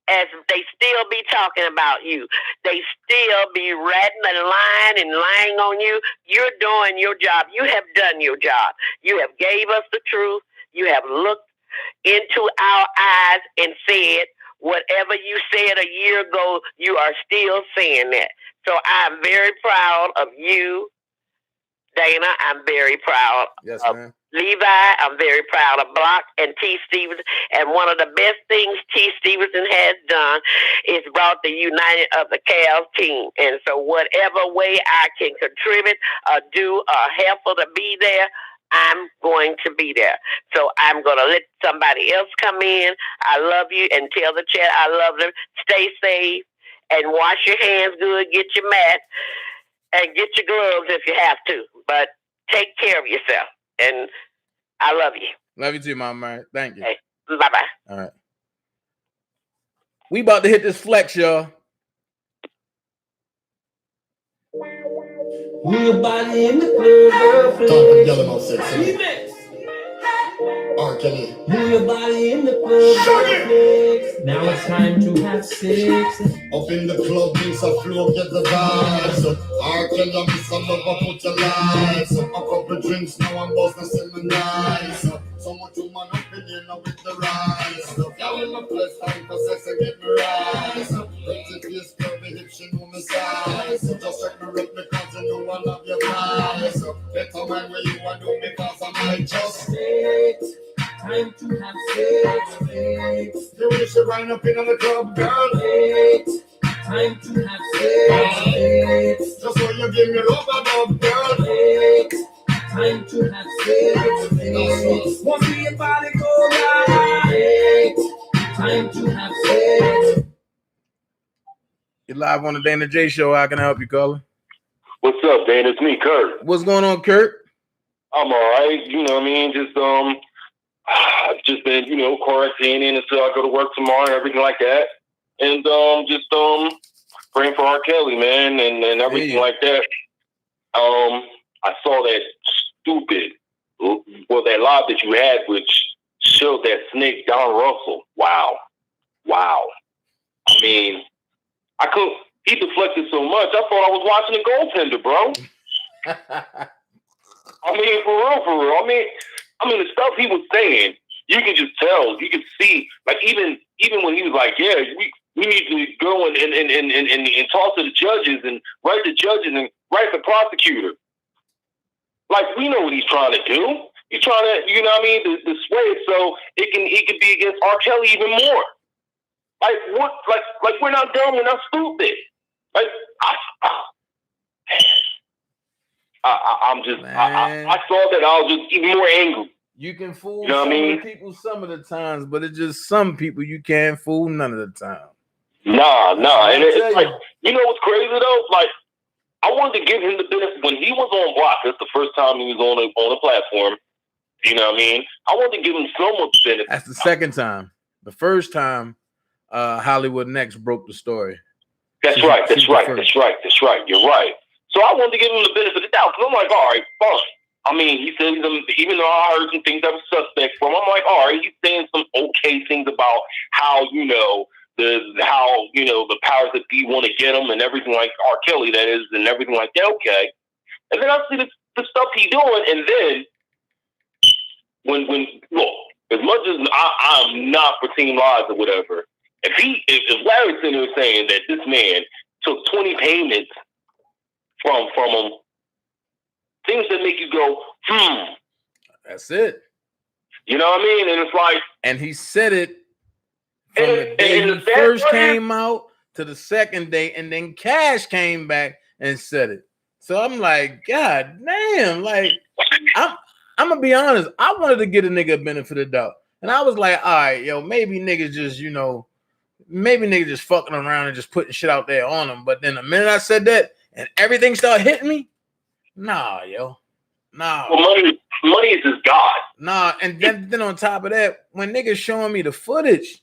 as they still be talking about you. They still be ratting and lying on you. You're doing your job. You have done your job. You have gave us the truth. You have looked into our eyes and said whatever you said a year ago, you are still saying that. So I'm very proud of you, Dana. I'm very proud of Levi. I'm very proud of Block and T. Stevenson. And one of the best things T. Stevenson has done is brought the United of the Cavs team. And so whatever way I can contribute or do or help her to be there, I'm going to be there. So I'm going to let somebody else come in. I love you, and tell the chat I love them. Stay safe and wash your hands good. Get your mat and get your gloves if you have to. But take care of yourself. And I love you. Love you too, Mama. Thank you. Okay. Bye-bye. All right. We about to hit this flex, y'all. Your body in the club, Don't yelling on sex. remix. R. Kelly. Move your body in the club, flex. Now it's time to have sex. Up in the club, things are flow, get the vibes. R. Kelly, I miss a lover, put your lights. A couple drinks, now I'm buzzing, smelling nice. So much human opinion with the rise. Y'all in my place, time for sex and get me rise. Pretty face, curvy hips, she know me size. Just check me up because you know I love your eyes. Better mind where you are doing because I might just Sex. Time to have sex. Sex. you wish you wind up in the club, girl. Sex. Time to have sex. Sex. Just so you give me love, girl. Sex. Time to have sex. Sex. Want to see your body go right. Sex. Time to have sex. You're live on the Dana J Show. How can I help you, caller? What's up, Dan? It's me, Kurt. What's going on, Kurt? I'm all right. You know what I mean? I've just been, quarantining until I go to work tomorrow and everything like that. And just praying for R. Kelly, man, and everything like that. I saw that that live that you had, which showed that snake Don Russell. Wow. I mean, he deflected so much, I thought I was watching a goaltender, bro. I mean, for real. I mean, the stuff he was saying, you can just tell, you can see, like even when he was like, yeah, we need to go and talk to the judges and write the judges and write the prosecutor. Like, we know what he's trying to do. He's trying to, you know what I mean, to sway it so he could be against R. Kelly even more. Like, what? Like we're not dumb, we're not stupid. Like, I saw that, I was just even more angry. You can fool You know what some I mean? of the people some of the times, but it's just some people you can't fool none of the time. Nah. And it's tell like, you. you know what's crazy though? Like, I wanted to give him the benefit when he was on Block. That's the first time he was on a platform. You know what I mean? I wanted to give him so much benefit. That's the second time. The first time, Hollywood Next broke the story. That's She's- right. she's the first. You're right. So I wanted to give him the benefit of the doubt because I'm like, all right, fine. I mean, he said, even though I heard some things that were suspect from him, I'm like, all right, he's saying some okay things about how, how the powers that be want to get him and everything like R. Kelly, that is, and everything like that. Okay, and then I see the stuff he's doing, and then when look, as much as I'm not for Team Lies or whatever, if Larry's sitting there saying that this man took 20 payments from him, things that make you go, That's it. You know what I mean? And it's like, and he said it from the day he first came out to the second day, and then Cash came back and said it. So I'm like, God damn, like I'm gonna be honest. I wanted to get a nigga a benefit of the doubt, and I was like, all right, yo, maybe niggas just, maybe niggas just fucking around and just putting shit out there on them. But then the minute I said that and everything started hitting me, nah, yo, nah. Well, money is just God. Nah, and then on top of that, when niggas showing me the footage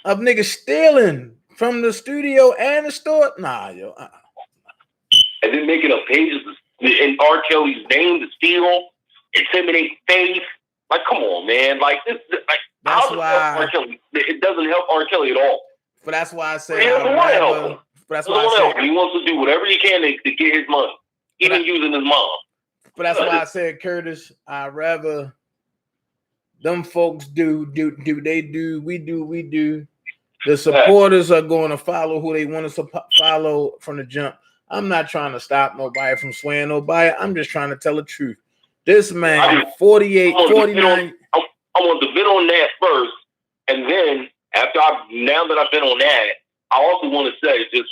of niggas stealing from the studio and the store, nah, yo. And then making up pages in R. Kelly's name to steal, intimidate faith. Like, come on, man. Like, this, like, that's how why R. Kelly, it doesn't help R. Kelly at all. But that's why I say he doesn't want to help him. That's why I say he wants to do whatever he can to get his money, even using his mom. But that's why I said, Curtis, I'd rather them folks do, we do. The supporters are going to follow who they want to follow from the jump. I'm not trying to stop nobody from swaying nobody. I'm just trying to tell the truth. This man, 48, 49. I want to bid on that first, and then now that I've been on that, I also want to say, just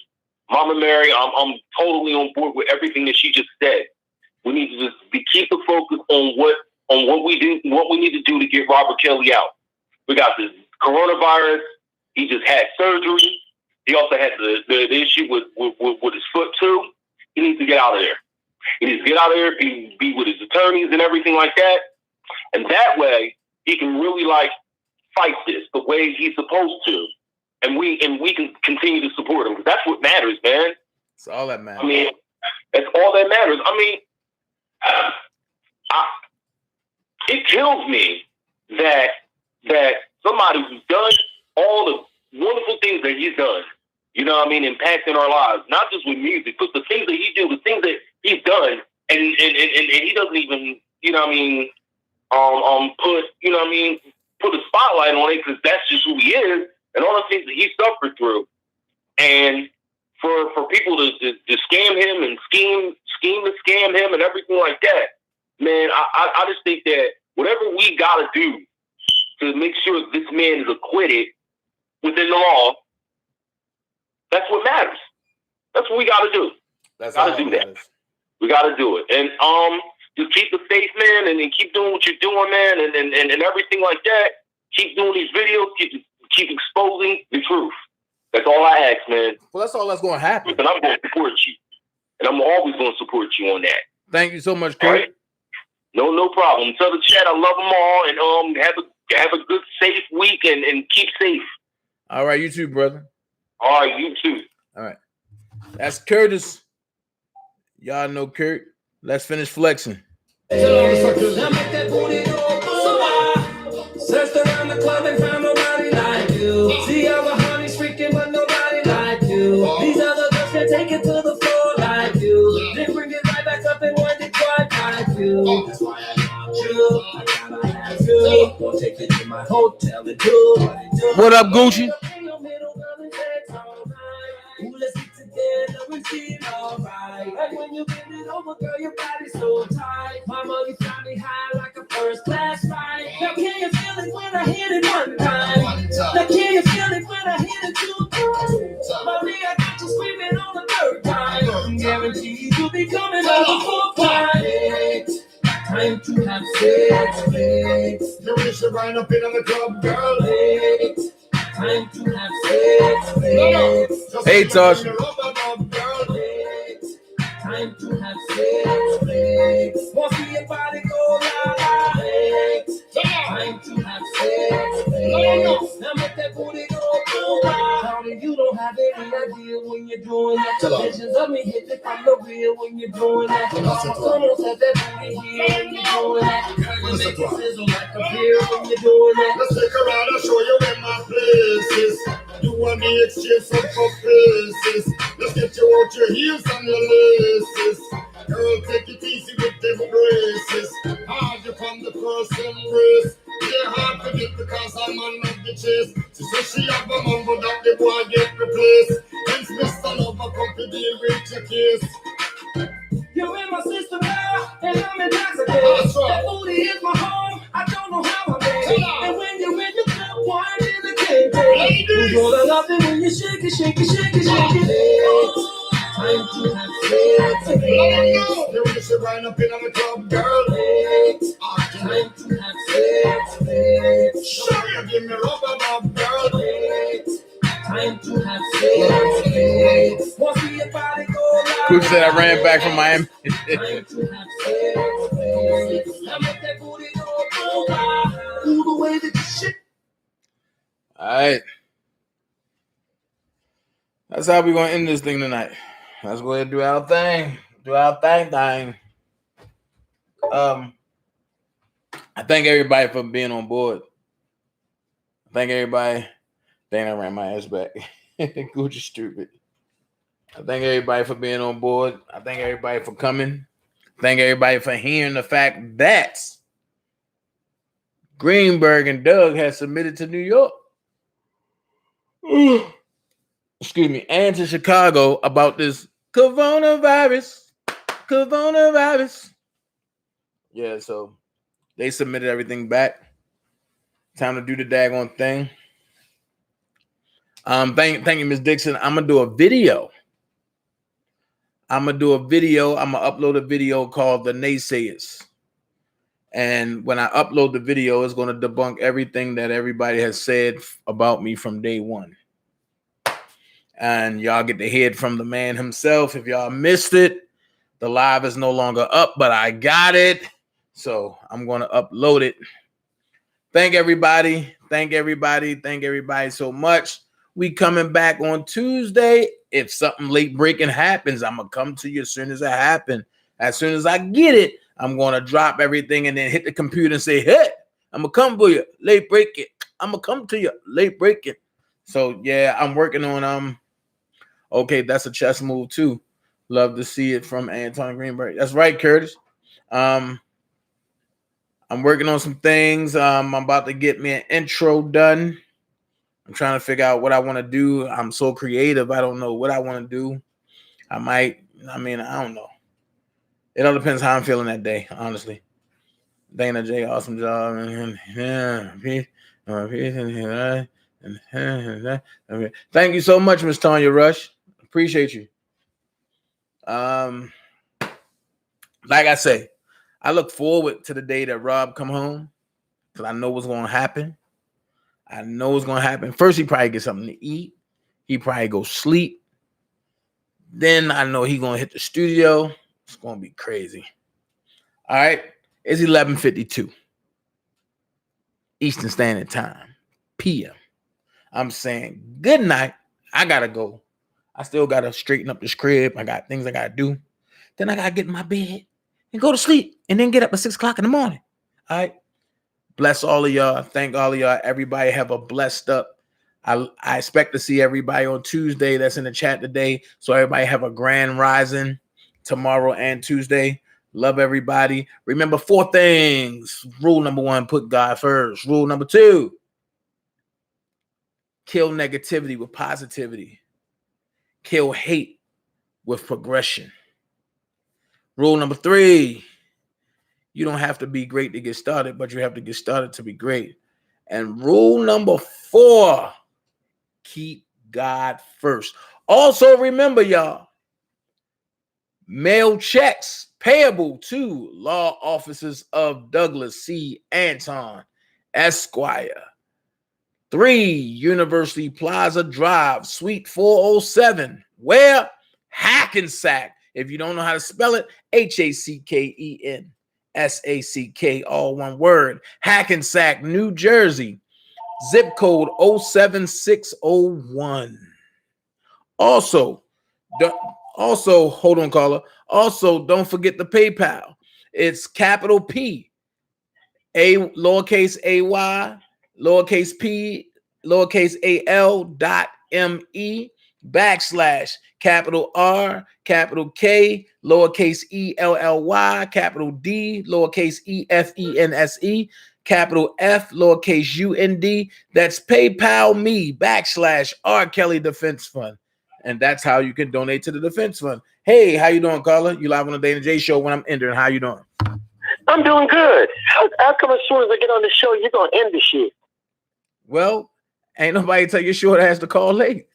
Mama Mary, I'm totally on board with everything that she just said. We need to just keep the focus on what we do, what we need to do to get Robert Kelly out. We got this coronavirus. He just had surgery. He also had the issue with his foot too. He needs to get out of there. He needs to get out of there, be with his attorneys and everything like that. And that way he can really fight this the way he's supposed to. And we can continue to support him. That's what matters, man. It's all that matters. I mean, that's all that matters. I mean, it kills me that somebody who's done all the wonderful things that he's done, impacting our lives, not just with music, but the things that he do, the things that he's done, and he doesn't even, put a spotlight on it because that's just who he is, and all the things that he suffered through, and for people to scam him and scheme to scam him and everything like that, man, I just think that whatever we gotta do to make sure this man is acquitted within the law, that's what matters. That's what we gotta do. That's gotta do that. We gotta do it, and just keep the faith, man, and keep doing what you're doing, man, and everything like that. Keep doing these videos. Keep exposing the truth. That's all I ask, man. Well, that's all that's going to happen. And I'm going to support you. And I'm always going to support you on that. Thank you so much, Kurt. Right? No problem. Tell the chat I love them all, and have a good, safe week, and keep safe. All right, you too, brother. All right, you too. All right. That's Curtis. Y'all know Kurt. Let's finish flexing. Searched around the club and found nobody like you. See all the honeys freaking, but nobody like you. These other girls can take it to the floor like you. Then bring it right back up and want it quite like you. That's why I want you. I gotta have you. Gonna take it to my hotel and do what it do. What up, Gucci? Ooh, let's get together and feel alright. Like when you bend it over, girl, your body's so tight. My money fly me high like a first class flight. Now can you feel it when I hit it one time? Now can you feel it when I hit it two times? Mommy, I got you screaming on the third time. Guaranteed you'll be coming over for fight. Time to have sex, babe. You wish you line up in the club, girl. Time to have sex, babe. Hey, Tosh. Time to have sex, babe. Want to see your body go la babe. Time to have sex, babe. Now make that booty go boom. Honey, you don't have any idea real when you're doing that. Tell 'em. Visions of me hit it from the real when you're doing that. That's it, Come on, set that booty here when you're doing that. Girl, you make it sizzle like a beer when you're doing that. Let's take a ride and show you where my place is. You and me exchange some for faces. Let's get you out your heels and your laces. Girl, take it easy with them braces. Hard you from the first embrace. Yeah, hard to get because I'm on the chase. She says she have a man, but that the boy get replaced. Hence, Mr. Lover, come to deal with your case. You're in my system now, and I'm intoxicated. That's right. That booty is my home. I don't know how I made it. And when you're in the club, wine in the cage. You're gonna love it when you shake it, shake it, shake it, shake it. Time to have sex again. You wish you wind up in the club, girl. Time to have sex again. Sure, you give me rubber dub, girl. Time to have sex again. Want to see your body go live. Who said I ran back from Miami? Time to have sex again. Now make that booty go wild. Ooh, the way that you shit. All right. That's how we're gonna end this thing tonight. Let's go ahead and do our thing. Do our thing. I thank everybody for being on board. I thank everybody. Dang, I ran my ass back. Gucci stupid. I thank everybody for being on board. I thank everybody for coming. Thank everybody for hearing the fact that Greenberg and Doug has submitted to New York. Excuse me, and to Chicago about this coronavirus. Yeah, so they submitted everything back. Time to do the daggone thing. Thank you, Ms. Dixon. I'm gonna do a video. I'm gonna upload a video called The Naysayers. And when I upload the video, it's gonna debunk everything that everybody has said about me from day one. And y'all get to hear it from the man himself. If y'all missed it, the live is no longer up, but I got it. So I'm going to upload it. Thank everybody. Thank everybody so much. We coming back on Tuesday. If something late breaking happens, I'm going to come to you as soon as it happens. As soon as I get it, I'm going to drop everything and then hit the computer and say, hey, I'm going to come for you. Late breaking. I'm going to come to you. Late breaking. So, yeah, I'm working on okay, that's a chess move too. Love to see it from Anton Greenberg. That's right, Curtis. I'm working on some things. I'm about to get me an intro done. I'm trying to figure out what I want to do. I'm so creative. I don't know what I want to do. I don't know. It all depends how I'm feeling that day, honestly. Dana J, awesome job. Thank you so much, Miss Tanya Rush. Appreciate you. Like I say, I look forward to the day that Rob come home because I know what's going to happen. First, he probably get something to eat. He probably go sleep. Then I know he going to hit the studio. It's going to be crazy. All right. It's 11:52 Eastern Standard Time, PM. I'm saying good night. I got to go. I still got to straighten up this crib. I got things I got to do. Then I got to get in my bed and go to sleep and then get up at 6 o'clock in the morning. All right. Bless all of y'all. Thank all of y'all. Everybody have a blessed up. I expect to see everybody on Tuesday that's in the chat today. So everybody have a grand rising tomorrow and Tuesday. Love everybody. Remember 4 things. Rule number 1, put God first. Rule number 2, kill negativity with positivity. Kill hate with progression. Rule number 3, you don't have to be great to get started, but you have to get started to be great. And rule number 4, keep God first. Also remember, y'all, mail checks payable to law offices of Douglas C. Anton, Esquire, 3 University Plaza Drive, Suite 407. Where? Hackensack. If you don't know how to spell it, HACKENSACK, all one word. Hackensack, New Jersey. Zip code 07601. Also, hold on, caller. Also, don't forget the PayPal. It's capital P, A lowercase AY, lowercase P, lowercase AL.ME / capital R, capital K, lowercase ELLY, capital D, lowercase EFENSE, capital F, lowercase UND. That's PayPal me / R. Kelly Defense Fund. And that's how you can donate to the Defense Fund. Hey, how you doing, caller? You live on the Dana J Show when I'm entering. How you doing? I'm doing good. How come as soon as I get on the show, you're going to end the shit? Well, ain't nobody tell you short ass to call late.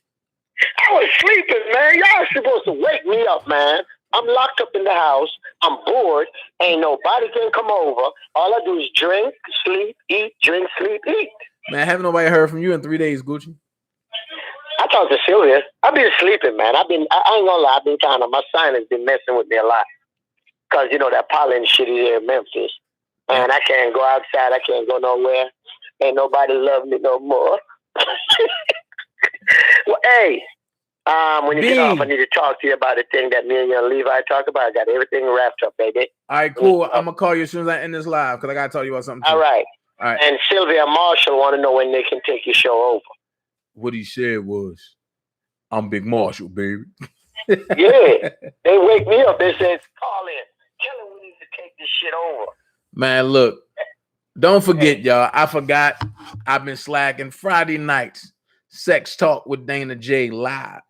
I was sleeping, man. Y'all supposed to wake me up, man. I'm locked up in the house. I'm bored. Ain't nobody can come over. All I do is drink, sleep, eat, drink, sleep, eat. Man, haven't nobody heard from you in 3 days, Gucci. I talked to Sylvia. I've been sleeping, man. I ain't gonna lie. I've been my sinus been messing with me a lot. Because, you know, that pollen shit is here in Memphis. And I can't go outside. I can't go nowhere. Ain't nobody love me no more. Well, hey, when you get off, I need to talk to you about the thing that me and young Levi talked about. I got everything wrapped up, baby. All right, cool. I'm going to call you as soon as I end this live because I got to tell you about something. All right. All right. And Sylvia Marshall want to know when they can take your show over. What he said was, I'm Big Marshall, baby. Yeah. They wake me up. They said, call in. Tell them we need to take this shit over. Man, look, don't forget, y'all. I forgot. I've been slacking Friday nights. Sex Talk with Dana J live.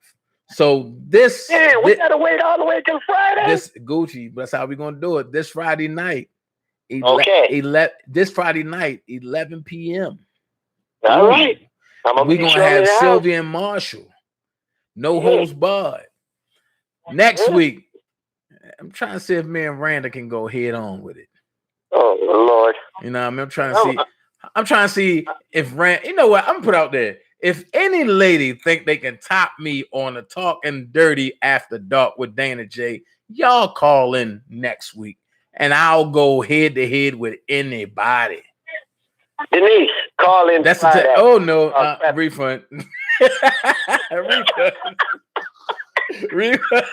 So this, we gotta wait all the way till Friday. This Gucci, that's how we're gonna do it. This Friday night. This Friday night, 11 p.m. All right. We're gonna have Sylvia and Marshall. No holds barred. Next week, I'm trying to see if me and Randa can go head on with it. Oh Lord. You know what I mean? I'm trying to see if Randa, you know what? I'm gonna put out there. If any lady think they can top me on the Talking Dirty After Dark with Dana J, y'all call in next week and I'll go head to head with anybody. Denise, call in. That's refund. Refund.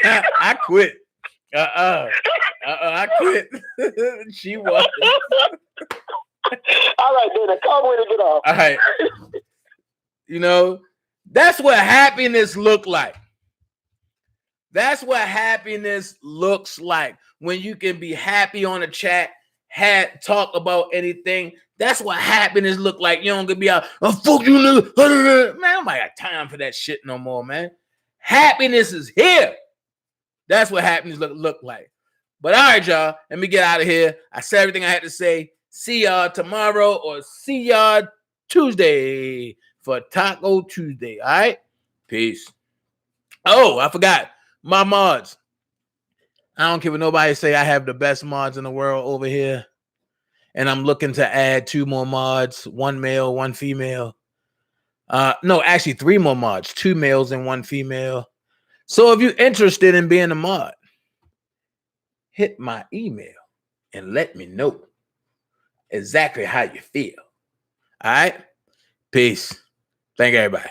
I quit. I quit. She was. All right, Dana, call when to get off. All right. You know, that's what happiness look like. That's what happiness looks like. When you can be happy on a chat, talk about anything. That's what happiness look like. You don't gonna be out, oh, fuck you, nigga. Man, nobody got time for that shit no more, man. Happiness is here. That's what happiness look like. But all right, y'all, let me get out of here. I said everything I had to say. See y'all tomorrow or see y'all Tuesday for Taco Tuesday. All right? Peace. Oh, I forgot. My mods. I don't care what nobody say. I have the best mods in the world over here. And I'm looking to add 2 more mods. 1 male, 1 female. No, actually 3 more mods. 2 males and 1 female. So if you're interested in being a mod, hit my email and let me know exactly how you feel. All right? Peace. Thank everybody.